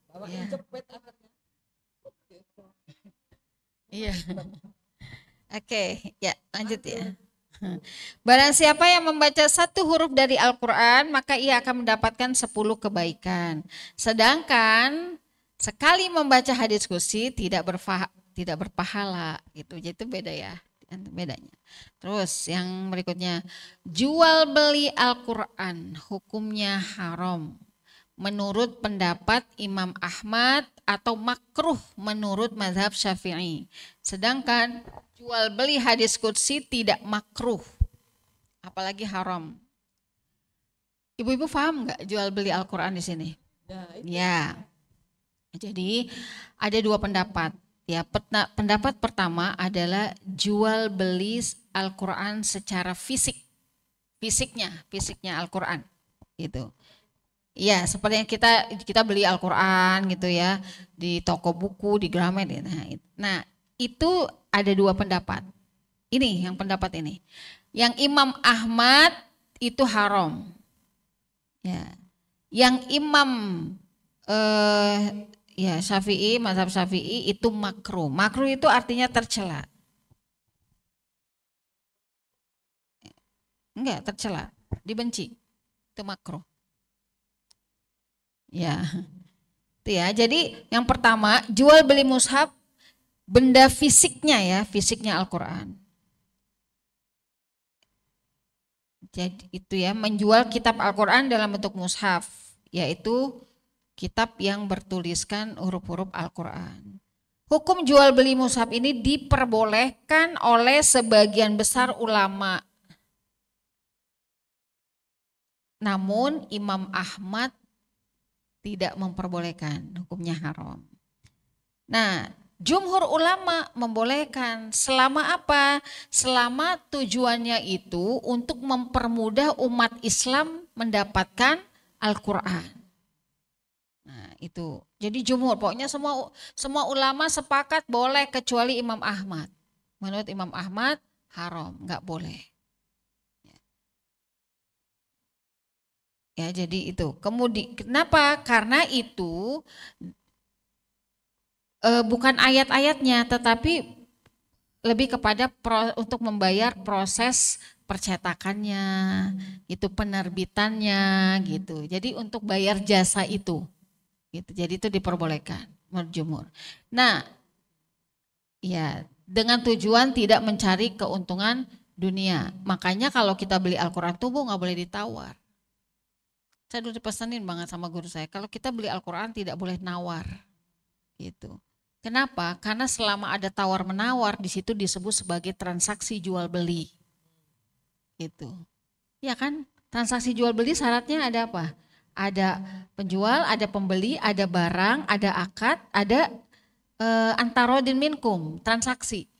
Bawa Iya, jepit akarnya. iya. Oke, ya lanjut ya. Barang siapa yang membaca satu huruf dari Al-Quran, maka ia akan mendapatkan 10 kebaikan. Sedangkan sekali membaca hadis kursi tidak berpahala gitu. Jadi itu beda ya bedanya. Terus yang berikutnya, jual beli Al-Quran hukumnya haram. Menurut pendapat Imam Ahmad atau makruh menurut mazhab Syafi'i. Sedangkan jual beli hadis qudsi tidak makruh, apalagi haram. Ibu-ibu paham nggak jual beli Al-Quran di sini? Ya, jadi ada 2 pendapat. Ya, pendapat pertama adalah jual beli Al-Quran secara fisiknya Al-Quran, gitu. Iya, seperti yang kita beli Al-Quran gitu ya di toko buku, di Gramet. Nah, itu ada 2 pendapat. Ini yang pendapat ini. Yang Imam Ahmad itu haram. Ya. Yang Imam ya Syafi'i, mazhab Syafi'i itu makruh. Makruh itu artinya tercela. Enggak, tercela, dibenci. Itu makruh. Ya. Itu ya. Jadi yang pertama, jual beli mushaf benda fisiknya ya, fisiknya Al-Quran. Jadi itu ya, menjual kitab Al-Quran dalam bentuk mushaf, yaitu kitab yang bertuliskan huruf-huruf Al-Quran. Hukum jual beli mushaf ini diperbolehkan oleh sebagian besar ulama. Namun Imam Ahmad tidak memperbolehkan, hukumnya haram. Nah, jumhur ulama membolehkan. Selama apa? Selama tujuannya itu untuk mempermudah umat Islam mendapatkan Al-Quran. Nah, itu. Jadi jumhur, pokoknya semua ulama sepakat boleh kecuali Imam Ahmad. Menurut Imam Ahmad haram, nggak boleh. Ya, jadi itu. Kemudian kenapa? Karena itu bukan ayat-ayatnya, tetapi lebih kepada untuk membayar proses percetakannya, itu penerbitannya, gitu. Jadi untuk bayar jasa itu, gitu. Jadi itu diperbolehkan menurut jumhur. Nah, ya dengan tujuan tidak mencari keuntungan dunia. Makanya kalau kita beli Al-Quran tuh Bu nggak boleh ditawar. Saya dulu dipesanin banget sama guru saya, kalau kita beli Al-Quran tidak boleh nawar, gitu. Kenapa? Karena selama ada tawar menawar di situ disebut sebagai transaksi jual beli, gitu. Ya kan? Transaksi jual beli syaratnya ada apa? Ada penjual, ada pembeli, ada barang, ada akad, ada antarodin minkum, transaksi,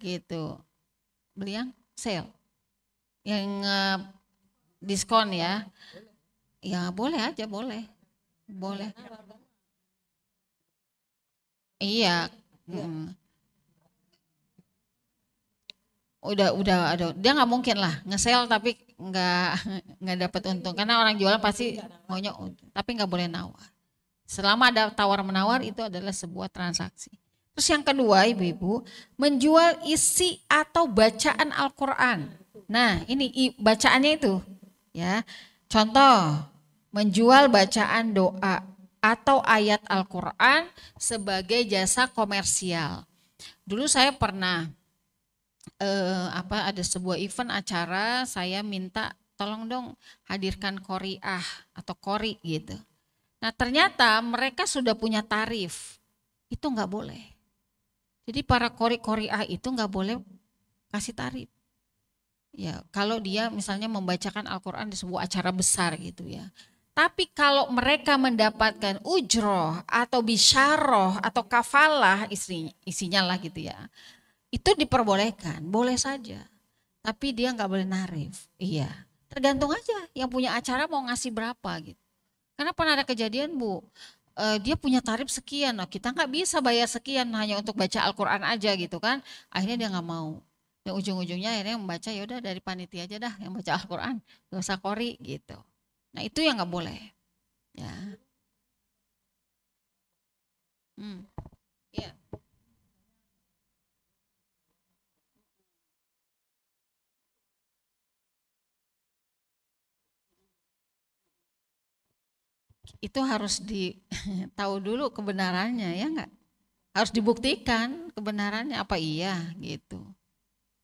gitu. Beli yang sale, yang diskon ya. Ya boleh aja, boleh. Boleh. Iya. Udah ada. Dia nggak mungkin lah nge-sale tapi nggak dapat untung karena orang jual pasti maunya untung, tapi nggak boleh nawar. Selama ada tawar menawar itu adalah sebuah transaksi. Terus yang kedua ibu-ibu, menjual isi atau bacaan Al-Quran. Nah ini bacaannya itu ya. Contoh, menjual bacaan doa atau ayat Al-Quran sebagai jasa komersial. Dulu saya pernah ada sebuah event acara, saya minta tolong dong hadirkan qoriah atau qori gitu. Nah ternyata mereka sudah punya tarif, itu nggak boleh. Jadi para qoriah itu nggak boleh kasih tarif. Ya kalau dia misalnya membacakan Al-Quran di sebuah acara besar gitu ya. Tapi kalau mereka mendapatkan ujroh atau bisyarah atau kafalah isinya lah gitu ya, itu diperbolehkan, boleh saja. Tapi dia nggak boleh narif. Iya, tergantung aja yang punya acara mau ngasih berapa gitu. Karena pernah ada kejadian Bu, dia punya tarif sekian, nah kita nggak bisa bayar sekian hanya untuk baca Al-Quran aja gitu kan. Akhirnya dia nggak mau. Dan ujung-ujungnya akhirnya membaca ya udah dari panitia aja dah yang baca Al-Quran, gak usah qori gitu. Nah itu yang nggak boleh. Ya. Hmm. Ya. Itu harus tahu dulu kebenarannya ya enggak? Harus dibuktikan kebenarannya apa iya gitu.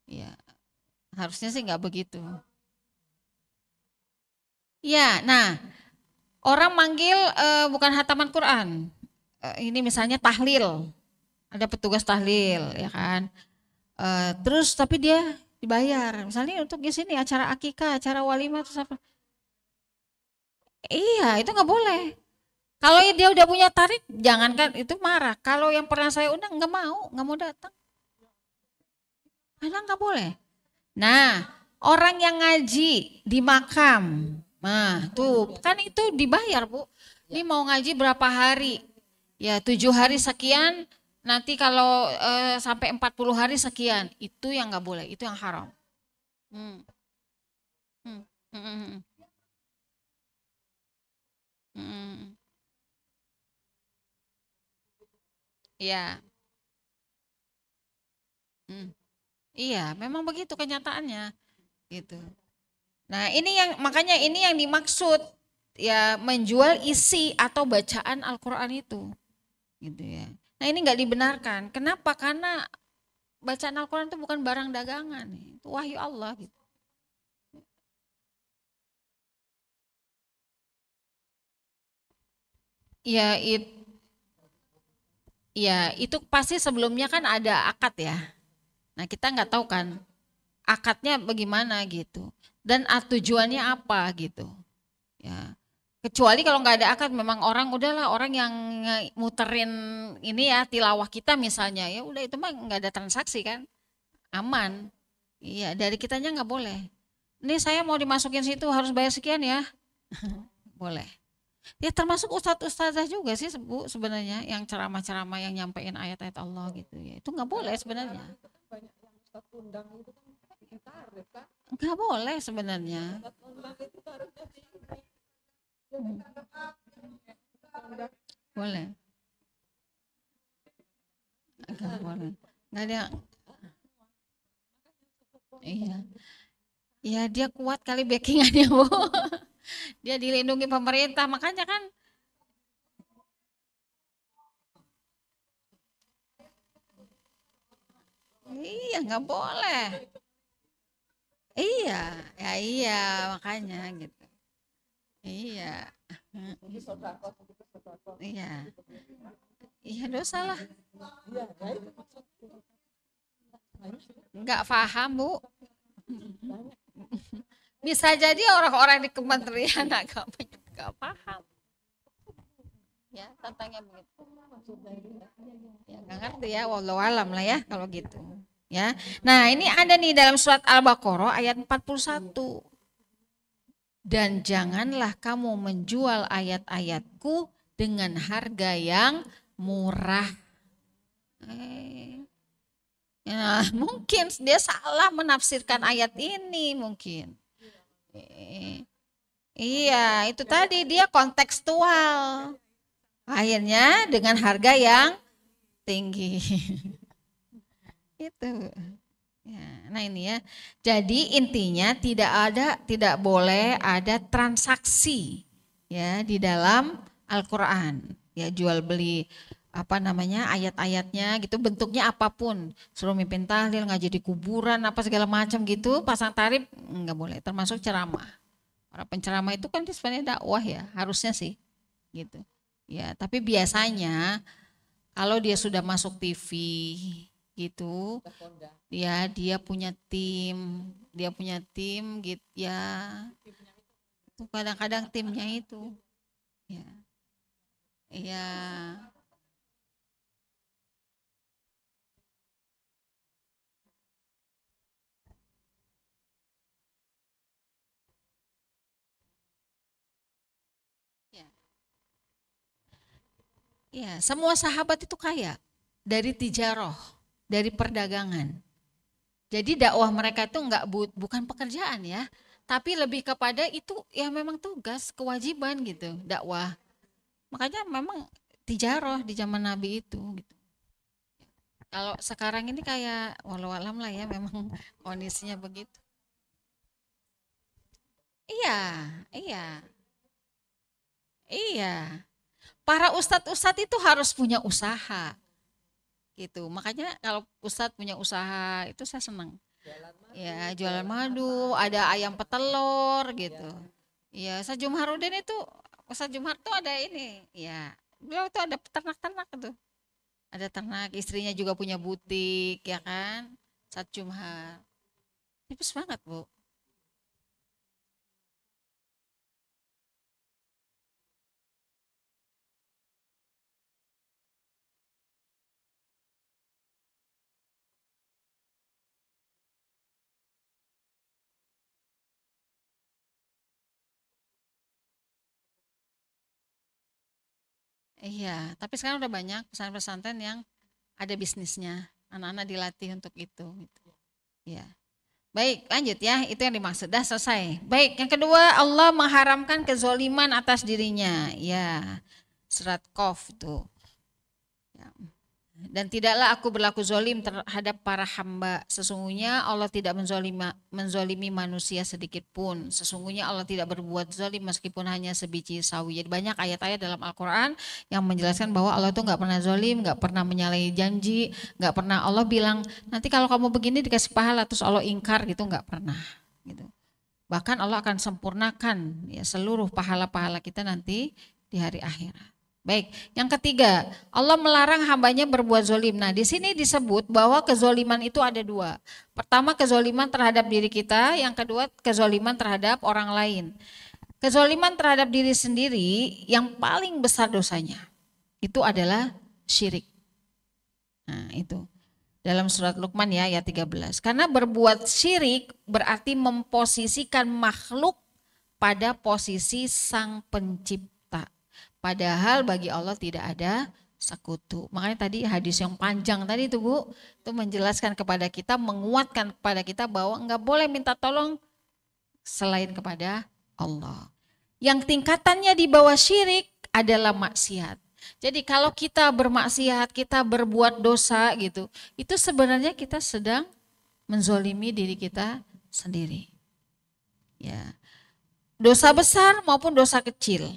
Ya, harusnya sih enggak begitu. Ya, nah orang manggil bukan hataman Quran. Ini misalnya tahlil, ada petugas tahlil ya kan. Terus tapi dia dibayar, misalnya untuk di sini acara akikah, acara walimah terus apa? Iya, itu nggak boleh. Kalau dia udah punya tarif, jangankan itu marah. Kalau yang pernah saya undang nggak mau datang. Karena nggak boleh. Nah, orang yang ngaji di makam, nah tuh kan itu dibayar Bu. Ini mau ngaji berapa hari? Ya 7 hari sekian. Nanti kalau sampai 40 hari sekian, itu yang nggak boleh, itu yang haram. Hmm. Hmm. Hmm. Hmm. Hmm. Hmm. Iya. Hmm. Iya, memang begitu kenyataannya, gitu. Nah, makanya ini yang dimaksud ya menjual isi atau bacaan Al-Qur'an itu, gitu ya. Nah, ini nggak dibenarkan. Kenapa? Karena bacaan Al-Qur'an itu bukan barang dagangan, itu wahyu Allah gitu. Ya, ya itu pasti sebelumnya kan ada akad ya. Nah kita nggak tahu kan akadnya bagaimana gitu. Dan tujuannya apa gitu. Ya. Kecuali kalau nggak ada akad memang orang udahlah orang yang muterin ini ya tilawah kita misalnya ya udah itu mah nggak ada transaksi kan aman. Iya dari kitanya nggak boleh. Ini saya mau dimasukin situ harus bayar sekian ya. Boleh. Ya termasuk ustadz-ustadzah juga sih Bu sebenarnya yang ceramah-ceramah yang nyampein ayat-ayat Allah gitu ya. Itu nggak boleh sebenarnya. Banyak yang Ustadz undang itu kan bikin tarif kan. Nggak boleh sebenarnya. Ustadz undang itu tarifnya tinggi. Boleh. Nggak boleh. Nggak ada. Iya. Ya dia kuat kali backingannya Bu. Dia dilindungi pemerintah makanya kan. Iya nggak boleh. Iya, ya iya makanya gitu. Iya. Iya. Iya dosa lah. Nggak paham Bu. Bisa jadi orang-orang di kementerian nggak paham. Ya tentangnya begitu. Ya nggak ngerti ya, wallahu alam lah ya kalau gitu. Ya. Nah, ini ada nih dalam surat Al-Baqarah ayat 41. Dan janganlah kamu menjual ayat-ayatku dengan harga yang murah. Ya, mungkin dia salah menafsirkan ayat ini mungkin. Iya, itu tadi dia kontekstual. Akhirnya dengan harga yang tinggi. Itu. Ya, nah ini ya. Jadi intinya tidak boleh ada transaksi ya di dalam Al-Qur'an. Ya jual beli apa namanya ayat-ayatnya gitu bentuknya apapun. Suruh mimpin tahlil, ngaji di kuburan apa segala macam gitu, pasang tarif enggak boleh termasuk ceramah. Para penceramah itu kan sebenarnya dakwah ya, harusnya sih gitu. Ya, tapi biasanya kalau dia sudah masuk TV gitu, dia punya tim gitu ya. Itu kadang-kadang timnya itu. Ya. Iya. Ya. Ya, semua sahabat itu kaya dari tijaroh, dari perdagangan. Jadi dakwah mereka itu bukan pekerjaan ya, tapi lebih kepada itu ya memang tugas, kewajiban gitu, dakwah. Makanya memang tijaroh di zaman Nabi itu gitu. Kalau sekarang ini kayak walau alam lah ya memang kondisinya begitu. Iya, iya, iya. Para ustadz-ustadz itu harus punya usaha gitu. Makanya kalau ustadz punya usaha itu saya senang. Ya jualan madu, ada ayam petelur gitu. Ya Ustadz Jumharudin itu, Ustadz Jumhar tuh ada ini, ya beliau tuh ada peternak-ternak tuh. Ada ternak, istrinya juga punya butik ya kan. Ustadz Jumhar. Tipis banget Bu. Iya, tapi sekarang udah banyak pesantren-pesantren yang ada bisnisnya. Anak-anak dilatih untuk itu gitu. Ya. Baik, lanjut ya. Itu yang dimaksud. Dah selesai. Baik, yang kedua Allah mengharamkan kezoliman atas dirinya. Ya. Surat Qaf tuh. Ya. Dan tidaklah aku berlaku zolim terhadap para hamba. Sesungguhnya Allah tidak menzolimi manusia sedikit pun. Sesungguhnya Allah tidak berbuat zolim meskipun hanya sebiji sawi. Jadi banyak ayat-ayat dalam Al-Quran yang menjelaskan bahwa Allah itu nggak pernah zolim, nggak pernah menyalahi janji, nggak pernah Allah bilang nanti kalau kamu begini dikasih pahala terus Allah ingkar gitu, nggak pernah. Gitu. Bahkan Allah akan sempurnakan ya seluruh pahala-pahala kita nanti di hari akhirat. Baik, yang ketiga, Allah melarang hambanya berbuat zolim. Nah, di sini disebut bahwa kezoliman itu ada dua. Pertama, kezoliman terhadap diri kita, yang kedua, kezoliman terhadap orang lain. Kezoliman terhadap diri sendiri yang paling besar dosanya, itu adalah syirik. Nah, itu. Dalam surat Luqman ya, ayat 13. Karena berbuat syirik berarti memposisikan makhluk pada posisi sang pencipta. Padahal bagi Allah tidak ada sekutu. Makanya tadi hadis yang panjang tadi itu Bu, itu menjelaskan kepada kita, menguatkan kepada kita bahwa enggak boleh minta tolong selain kepada Allah. Yang tingkatannya di bawah syirik adalah maksiat. Jadi kalau kita bermaksiat, kita berbuat dosa gitu, itu sebenarnya kita sedang menzolimi diri kita sendiri. Ya, dosa besar maupun dosa kecil.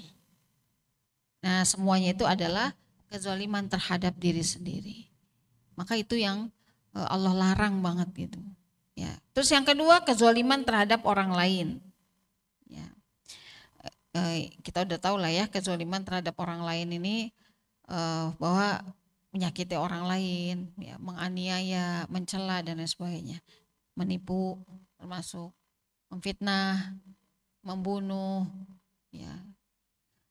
Nah, semuanya itu adalah kezaliman terhadap diri sendiri. Maka itu yang Allah larang banget gitu. Ya. Terus yang kedua, kezaliman terhadap orang lain. Ya. Kita udah tahu lah ya, kezaliman terhadap orang lain ini bahwa menyakiti orang lain, ya, menganiaya, mencela dan lain sebagainya, menipu, termasuk memfitnah, membunuh. Ya.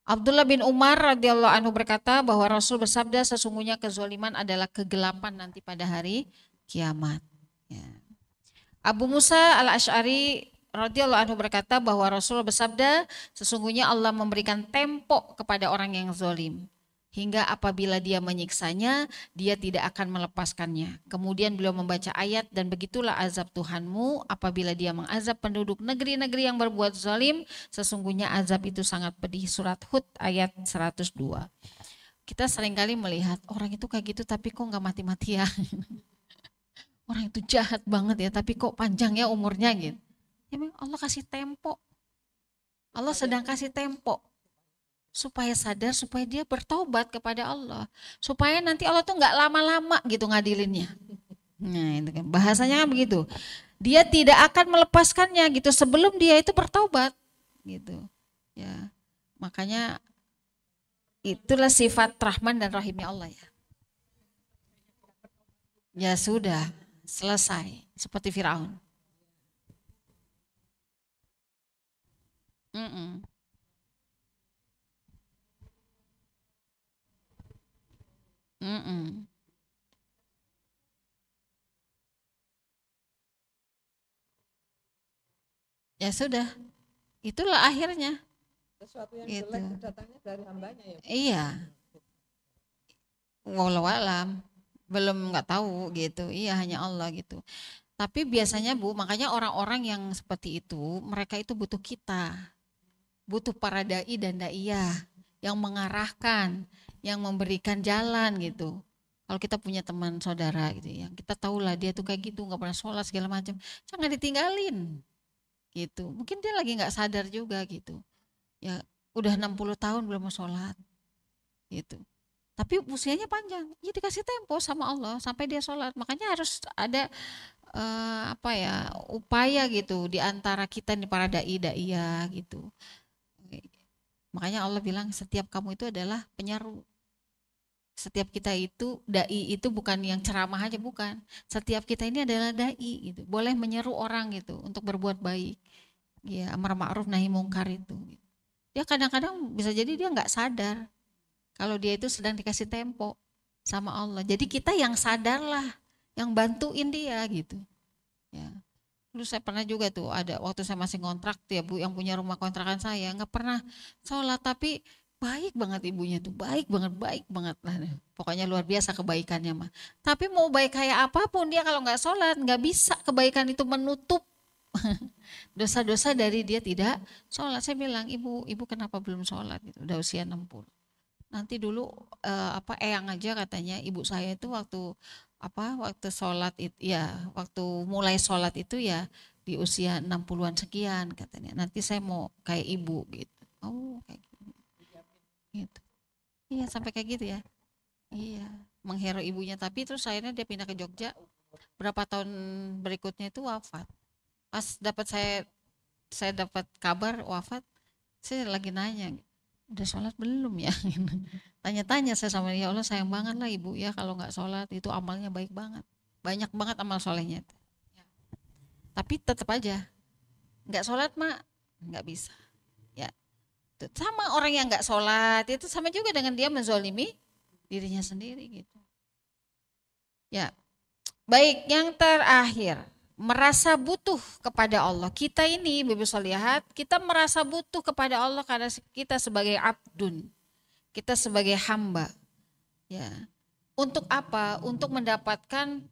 Abdullah bin Umar radhiyallahu anhu berkata bahwa Rasul bersabda sesungguhnya kezaliman adalah kegelapan nanti pada hari kiamat. Ya. Abu Musa al-Asy'ari radhiyallahu anhu berkata bahwa Rasul bersabda sesungguhnya Allah memberikan tempo kepada orang yang zalim, hingga apabila dia menyiksanya, dia tidak akan melepaskannya. Kemudian beliau membaca ayat, dan begitulah azab Tuhanmu apabila dia mengazab penduduk negeri-negeri yang berbuat zalim, sesungguhnya azab itu sangat pedih. Surat Hud ayat 102. Kita seringkali melihat orang itu kayak gitu tapi kok nggak mati-mati ya. Orang itu jahat banget ya tapi kok panjang ya umurnya gitu. Ya memang Allah kasih tempo. Allah sedang kasih tempo supaya sadar, supaya dia bertobat kepada Allah, supaya nanti Allah tuh nggak lama-lama gitu ngadilinnya. Nah itu kan bahasanya kan begitu, dia tidak akan melepaskannya gitu sebelum dia itu bertobat gitu ya. Makanya itulah sifat Rahman dan Rahimnya Allah ya. Ya sudah selesai seperti Firaun. Mm-mm. Mm-mm. Ya sudah, itulah akhirnya. Sesuatu yang Gitu. jelek datangnya dari hambanya ya. Iya, walau alam, belum nggak tahu gitu. Iya hanya Allah gitu. Tapi biasanya Bu, makanya orang-orang yang seperti itu, mereka itu butuh kita, butuh para dai dan daiyah yang mengarahkan, yang memberikan jalan gitu. Kalau kita punya teman saudara gitu ya, kita tahulah dia tuh kayak gitu, nggak pernah sholat segala macam, jangan ditinggalin gitu. Mungkin dia lagi nggak sadar juga gitu. Ya udah 60 tahun belum mau sholat gitu. Tapi usianya panjang, ya dikasih tempo sama Allah sampai dia sholat. Makanya harus ada apa ya upaya gitu di antara kita nih para dai daiyah gitu. Makanya Allah bilang setiap kamu itu adalah penyeru. Setiap kita itu dai itu bukan yang ceramah aja, bukan. Setiap kita ini adalah dai gitu. Boleh menyeru orang gitu untuk berbuat baik. Ya amar ma'ruf nahi mungkar itu. Dia kadang-kadang bisa jadi dia nggak sadar kalau dia itu sedang dikasih tempo sama Allah. Jadi kita yang sadarlah, yang bantuin dia gitu. Ya. Dulu saya pernah juga tuh ada waktu saya masih kontrak tuh ya Bu, yang punya rumah kontrakan saya nggak pernah sholat tapi baik banget ibunya tuh, baik banget lah. Pokoknya luar biasa kebaikannya mah. Tapi mau baik kayak apapun dia kalau nggak sholat nggak bisa kebaikan itu menutup dosa-dosa dari dia tidak sholat. Saya bilang ibu kenapa belum sholat gitu, udah usia 60. Nanti dulu apa eyang aja katanya ibu saya itu waktu sholat itu ya waktu mulai sholat itu ya di usia 60-an sekian katanya. Nanti saya mau kayak ibu gitu. Oh kayak gitu. Iya sampai kayak gitu ya. Iya menghero ibunya tapi terus akhirnya dia pindah ke Jogja. Berapa tahun berikutnya itu wafat. Pas dapat saya dapat kabar wafat, saya lagi nanya udah sholat belum ya? Tanya-tanya saya sama dia, ya Allah sayang banget lah ibu ya kalau nggak sholat itu amalnya baik banget. Banyak banget amal solehnya. Tapi tetap aja nggak sholat mak nggak bisa. Ya, sama orang yang nggak sholat itu sama juga dengan dia menzolimi dirinya sendiri gitu. Ya, baik yang terakhir merasa butuh kepada Allah. Kita ini Bibi Solihat, kita merasa butuh kepada Allah karena kita sebagai abdun, kita sebagai hamba. Ya, untuk apa? Untuk mendapatkan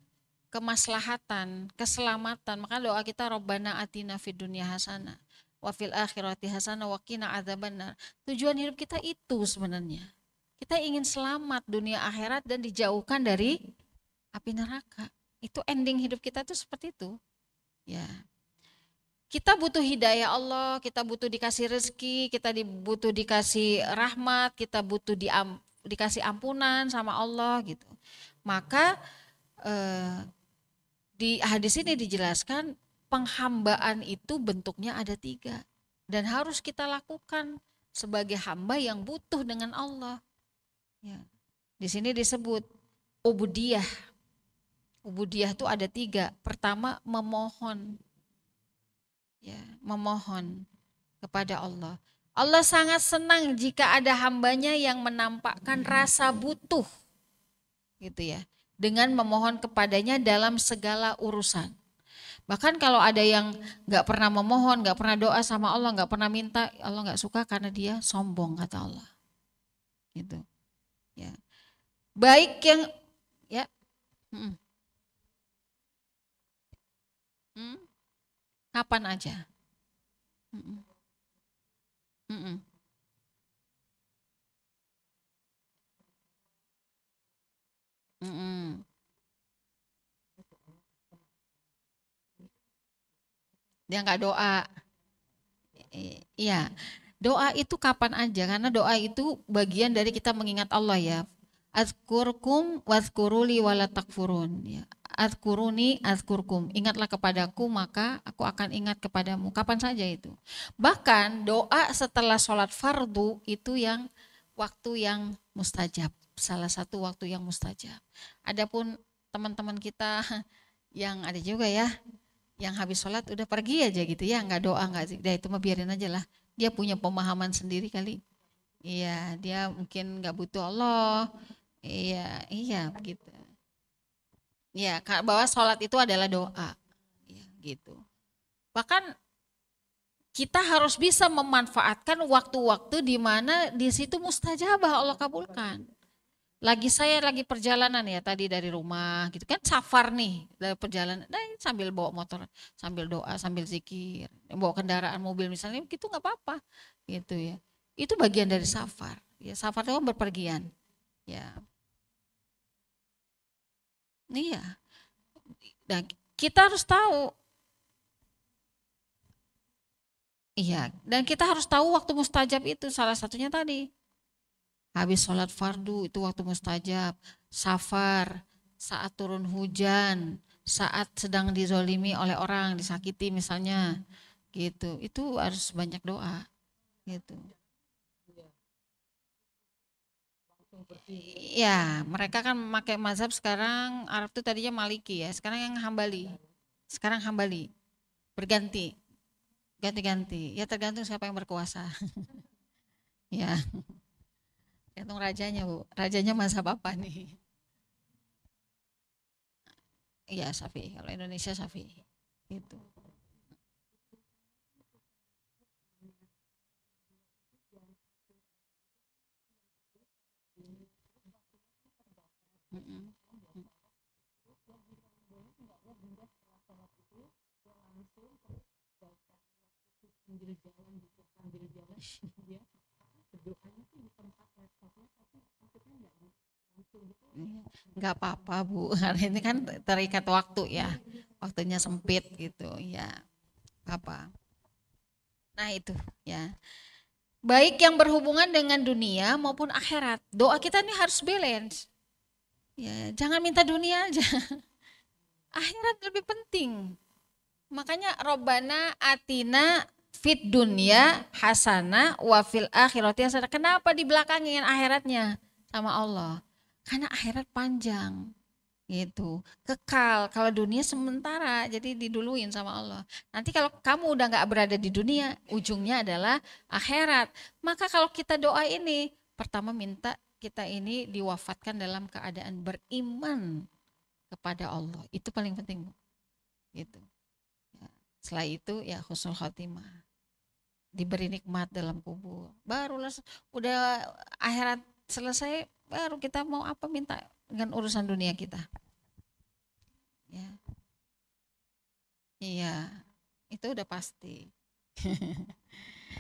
kemaslahatan, keselamatan. Maka doa kita Rabbana atina fid dunya hasanah wa fil akhirati hasanah wa qina adzabannar. Tujuan hidup kita itu sebenarnya. Kita ingin selamat dunia akhirat dan dijauhkan dari api neraka. Itu ending hidup kita tuh seperti itu. Ya. Kita butuh hidayah Allah, kita butuh dikasih rezeki, kita butuh dikasih rahmat, kita butuh dikasih ampunan sama Allah gitu. Maka di hadis ini dijelaskan penghambaan itu bentuknya ada 3 dan harus kita lakukan sebagai hamba yang butuh dengan Allah. Ya. Di sini disebut ubudiyah. Ubudiyah itu ada 3. Pertama memohon, ya, memohon kepada Allah. Allah sangat senang jika ada hambanya yang menampakkan rasa butuh, gitu ya, dengan memohon kepadanya dalam segala urusan. Bahkan kalau ada yang nggak pernah memohon, nggak pernah doa sama Allah, nggak pernah minta, Allah nggak suka karena dia sombong kata Allah. Gitu. Ya. Baik yang ya. Kapan aja. Mm-mm. Mm-mm. Mm-mm. Dia nggak doa. Iya, doa itu kapan aja karena doa itu bagian dari kita mengingat Allah ya. Azkurkum wazkuruli wala takfurun ya. Azkuruni azkurkum. Ingatlah kepadaku maka aku akan ingat kepadamu. Kapan saja itu. Bahkan doa setelah sholat fardu itu yang waktu yang mustajab. Salah satu waktu yang mustajab. Adapun teman-teman kita yang ada juga ya, yang habis sholat udah pergi aja gitu ya, nggak doa nggak sih, itu mah biarin aja lah. Dia punya pemahaman sendiri kali. Iya, dia mungkin nggak butuh Allah. Iya, iya begitu. Ya, bahwa sholat itu adalah doa, ya, gitu. Bahkan kita harus bisa memanfaatkan waktu-waktu di mana di situ mustajabah Allah kabulkan. Saya lagi perjalanan ya tadi dari rumah gitu kan safar nih dari perjalanan, sambil bawa motor, sambil doa, sambil zikir, bawa kendaraan mobil misalnya gitu nggak apa-apa gitu ya. Itu bagian dari safar. Ya safar itu kan berpergian. Ya. Iya. Dan kita harus tahu. Iya, dan kita harus tahu waktu mustajab itu salah satunya tadi. Habis sholat fardu itu waktu mustajab, safar, saat turun hujan, saat sedang dizolimi oleh orang, disakiti misalnya, gitu. Itu harus banyak doa, gitu. Ya, mereka kan memakai mazhab sekarang Arab itu tadinya Maliki ya, sekarang yang Hambali. Sekarang Hambali, berganti, ganti-ganti. Ya tergantung siapa yang berkuasa. Ya. Tergantung rajanya Bu, rajanya mazhab apa nih? Iya Syafi'i, kalau Indonesia Syafi'i. Gitu. Mm-mm. Nggak apa-apa Bu, karena ini kan terikat waktu ya, waktunya sempit gitu ya, apa. Nah itu ya, baik yang berhubungan dengan dunia maupun akhirat, doa kita ini harus balance. Ya, jangan minta dunia aja, akhirat lebih penting. Makanya Robbana atina Fit dunya hasanah wa fil akhirati hasanah. Kenapa dibelakangin akhiratnya sama Allah? Karena akhirat panjang. Gitu, kekal. Kalau dunia sementara, jadi diduluin sama Allah. Nanti kalau kamu udah nggak berada di dunia, ujungnya adalah akhirat. Maka kalau kita doa ini, pertama minta kita ini diwafatkan dalam keadaan beriman kepada Allah. Itu paling penting, Bu. Gitu. Ya. Setelah itu ya husnul khotimah, diberi nikmat dalam kubur. Barulah udah akhirat selesai, baru kita mau apa minta dengan urusan dunia kita. Ya. Iya, itu udah pasti.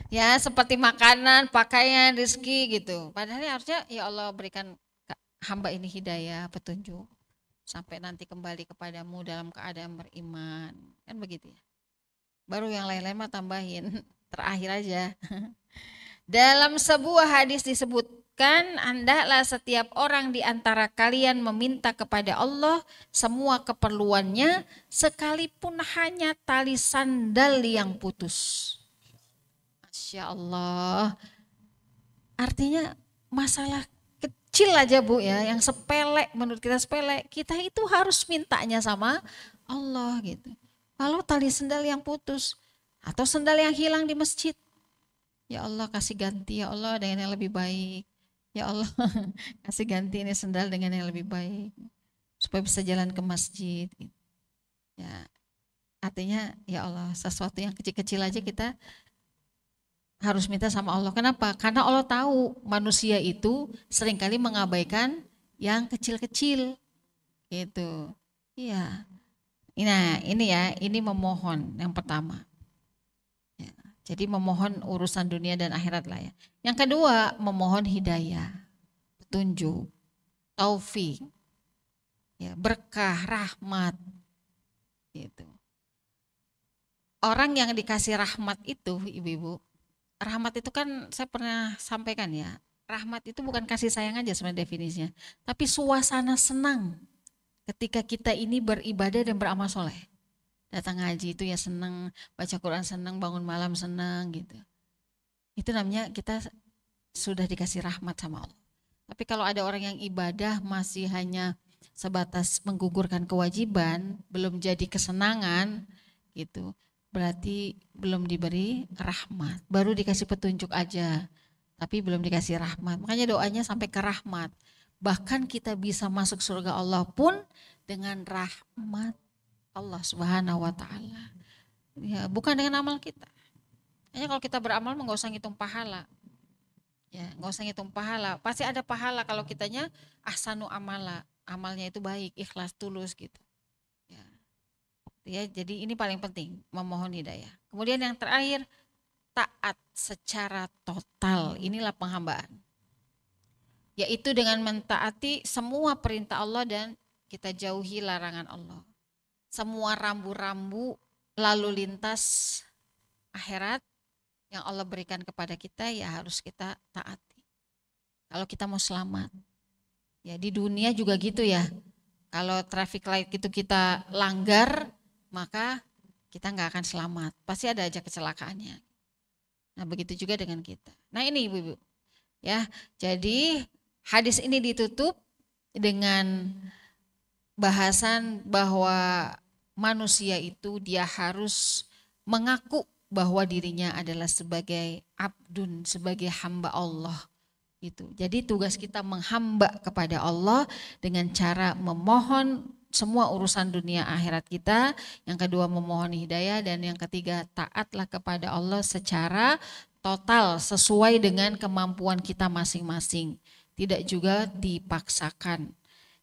Ya, seperti makanan, pakaian, rezeki gitu. Padahal harusnya ya Allah berikan hamba ini hidayah, petunjuk sampai nanti kembali kepadamu dalam keadaan beriman. Kan begitu ya. Baru yang lain-lain mah tambahin terakhir aja. Dalam sebuah hadis disebutkan, hendaklah setiap orang di antara kalian meminta kepada Allah semua keperluannya, sekalipun hanya tali sandal yang putus. Masya Allah. Artinya masalah kecil aja, Bu, ya, yang sepele, menurut kita sepele, kita itu harus mintanya sama Allah gitu. Kalau tali sandal yang putus atau sandal yang hilang di masjid, ya Allah kasih ganti, ya Allah dengan yang lebih baik. Ya Allah kasih ganti ini sandal dengan yang lebih baik supaya bisa jalan ke masjid. Ya, artinya ya Allah sesuatu yang kecil-kecil aja kita harus minta sama Allah. Kenapa? Karena Allah tahu manusia itu seringkali mengabaikan yang kecil-kecil. Gitu. Iya. Nah, ini ya, ini memohon yang pertama. Jadi memohon urusan dunia dan akhirat lah ya. Yang kedua, memohon hidayah, petunjuk, taufik, ya, berkah, rahmat. Gitu. Orang yang dikasih rahmat itu, ibu-ibu, rahmat itu kan saya pernah sampaikan ya, rahmat itu bukan kasih sayang aja sebenarnya definisinya, tapi suasana senang ketika kita ini beribadah dan beramal soleh. Datang ngaji itu ya senang, baca Quran senang, bangun malam senang gitu. Itu namanya kita sudah dikasih rahmat sama Allah. Tapi kalau ada orang yang ibadah masih hanya sebatas menggugurkan kewajiban, belum jadi kesenangan gitu, berarti belum diberi rahmat. Baru dikasih petunjuk aja, tapi belum dikasih rahmat. Makanya doanya sampai ke rahmat. Bahkan kita bisa masuk surga Allah pun dengan rahmat Allah Subhanahu wa taala. Ya, bukan dengan amal kita. Hanya kalau kita beramal enggak usah ngitung pahala. Ya, enggak usah ngitung pahala. Pasti ada pahala kalau kitanya ahsanu amala, amalnya itu baik, ikhlas, tulus gitu. Ya. Ya, jadi ini paling penting, memohon hidayah. Kemudian yang terakhir, taat secara total. Inilah penghambaan. Yaitu dengan mentaati semua perintah Allah dan kita jauhi larangan Allah. Semua rambu-rambu lalu lintas akhirat yang Allah berikan kepada kita ya harus kita taati. Kalau kita mau selamat. Ya di dunia juga gitu ya. Kalau traffic light itu kita langgar, maka kita nggak akan selamat. Pasti ada aja kecelakaannya. Nah begitu juga dengan kita. Nah ini ibu-ibu. Ya, jadi hadis ini ditutup dengan bahasan bahwa manusia itu dia harus mengaku bahwa dirinya adalah sebagai abdun, sebagai hamba Allah. Gitu. Jadi tugas kita menghamba kepada Allah dengan cara memohon semua urusan dunia akhirat kita. Yang kedua memohon hidayah dan yang ketiga taatlah kepada Allah secara total sesuai dengan kemampuan kita masing-masing. Tidak juga dipaksakan.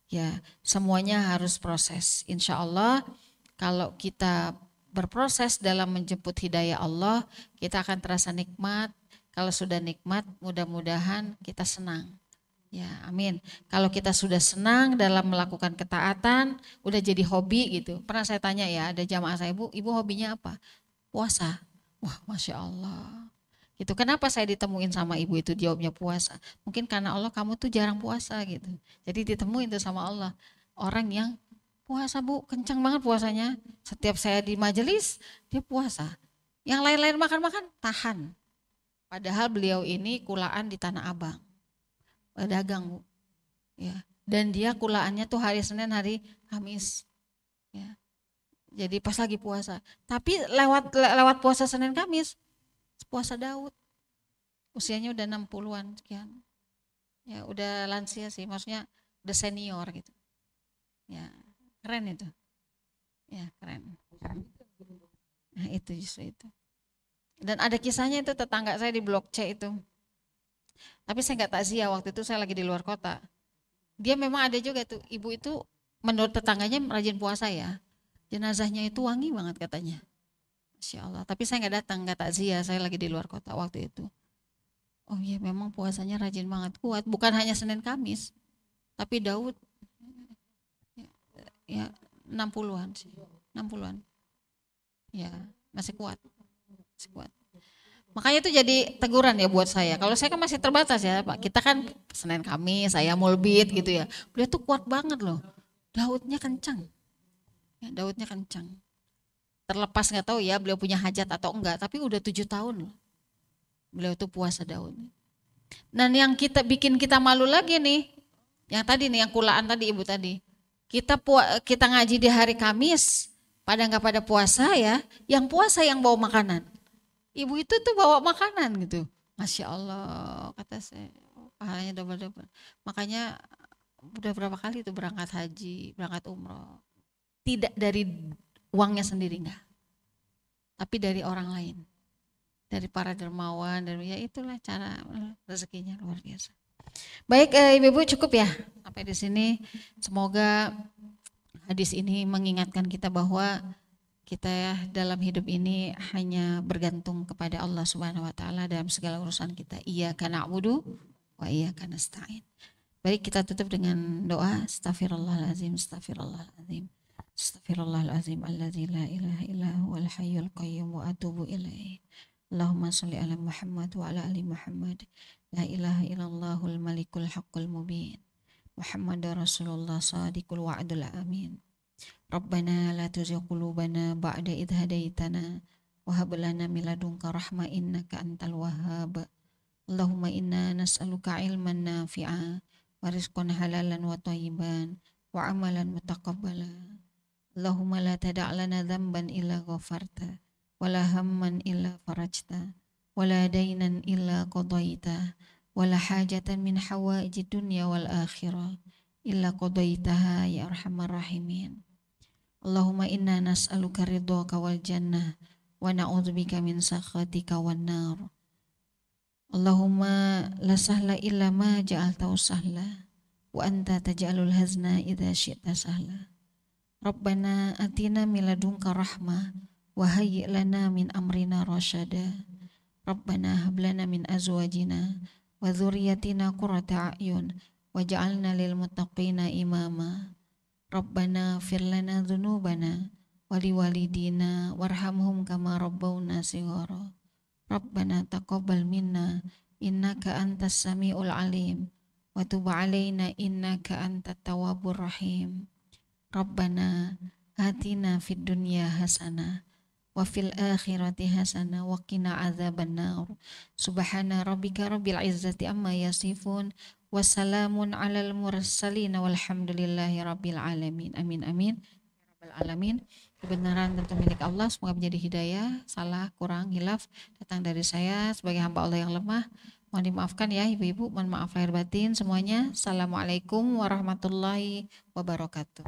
Ya, semuanya harus proses. Insya Allah kalau kita berproses dalam menjemput hidayah Allah, kita akan terasa nikmat. Kalau sudah nikmat, mudah-mudahan kita senang. Ya, amin. Kalau kita sudah senang dalam melakukan ketaatan, udah jadi hobi gitu. Pernah saya tanya ya, ada jamaah saya, ibu hobinya apa? Puasa. Wah, Masya Allah. Gitu. Kenapa saya ditemuin sama ibu itu jawabnya puasa? Mungkin karena Allah kamu tuh jarang puasa gitu. Jadi ditemuin tuh sama Allah. Orang yang puasa bu, kencang banget puasanya. Setiap saya di majelis, dia puasa. Yang lain-lain makan-makan tahan. Padahal beliau ini kulaan di Tanah Abang, dagang Bu. Ya. Dan dia kulaannya tuh hari Senin, hari Kamis. Ya. Jadi pas lagi puasa. Tapi lewat puasa Senin Kamis, puasa Daud. Usianya udah 60-an sekian. Ya udah lansia sih, maksudnya udah senior gitu. Ya keren itu. Ya keren. Nah itu justru itu. Dan ada kisahnya itu tetangga saya di Blok C itu. Tapi saya nggak takziah, waktu itu saya lagi di luar kota. Dia memang ada juga tuh, ibu itu menurut tetangganya rajin puasa ya. Jenazahnya itu wangi banget katanya. Masya Allah. Tapi saya nggak datang, nggak takziah, saya lagi di luar kota waktu itu. Oh iya memang puasanya rajin banget, kuat. Bukan hanya Senin Kamis, tapi Daud ya 60-an sih. 60-an. Ya, masih kuat. Masih kuat. Makanya itu jadi teguran ya buat saya. Kalau saya kan masih terbatas ya Pak. Kita kan Senin Kamis, saya mulbit gitu ya. Beliau tuh kuat banget loh. Daudnya kencang. Ya, daudnya kencang. Terlepas nggak tahu ya beliau punya hajat atau enggak. Tapi udah 7 tahun loh. Beliau tuh puasa Daud. Dan yang bikin kita malu lagi nih. Yang tadi nih, yang kulaan tadi ibu tadi. Kita ngaji di hari Kamis. Pada nggak pada puasa ya. Yang puasa yang bawa makanan. Ibu itu tuh bawa makanan gitu. Masya Allah, kata saya, pahalanya double-double. Makanya udah berapa kali tuh berangkat haji, berangkat umroh. Tidak dari uangnya sendiri enggak. Tapi dari orang lain. Dari para dermawan, ya itulah cara rezekinya luar biasa. Baik ibu-ibu cukup ya sampai di sini. Semoga hadis ini mengingatkan kita bahwa kita dalam hidup ini hanya bergantung kepada Allah Subhanahu wa taala dalam segala urusan kita. Iyyaka na'budu wa iyyaka nasta'in. Baik, kita tutup dengan doa astaghfirullahalazim, astaghfirullahalazim. Astaghfirullahalazim alladzi la ilaha illa huwal hayyul qayyum wa atubu ilaih. Allahumma shalli ala Muhammad wa ala ali Muhammad. La ilaha illallahul malikul haqqul mubin. Muhammadur Rasulullah shadiqul wa'dul amin. Rabbana la tuzigh qulubana ba'da idh hadaitana wa hab lana min ladunka rahmah innaka antal wahhab. Allahumma inna nas'aluka ilman nafi'a wa rizqan halalan wa thayyiban wa amalan mutaqabbala. Allahumma la tada' lana dhanban illa ghafarta wa la hamman illa farajta wa la daynan illa qadaita wa la hajatan min hawaijid dunya wal akhirah illa qadaitaha ya arhamar rahimin. Allahumma inna nas'aluka ridhaka wal jannah wa na'udzubika min sakhatika wan nar. Allahumma la sahla illa ma ja'altahu sahla wa anta taj'alul hazna idza syi'ta sahla. Rabbana atina min ladunka rahmah wa hayyi' lana min amrina rasyada. Rabbana hab lana min azwajina wa dzurriyyatina qurrata a'yun waj'alna lil muttaqina imama. Rabbana fir lana dzunubana wa liwalidina warhamhum kama rabbawna shighara. Rabbana taqabbal minna innaka antas samiul alim wa tub alaina innaka antat tawwabur rahim. Rabbana atina fid dunya hasanah wa fil akhirati hasanah wa qina adzabannar. Subhana rabbika rabbil izzati amma yasifun. Wassalamun alal mursalin walhamdulillahi rabbil alamin. Amin amin ya rabbal alamin. Kebenaran tentu milik Allah, semoga menjadi hidayah. Salah, kurang, hilaf datang dari saya sebagai hamba Allah yang lemah. Mohon dimaafkan ya ibu-ibu, mohon maaf lahir batin semuanya. Assalamualaikum warahmatullahi wabarakatuh.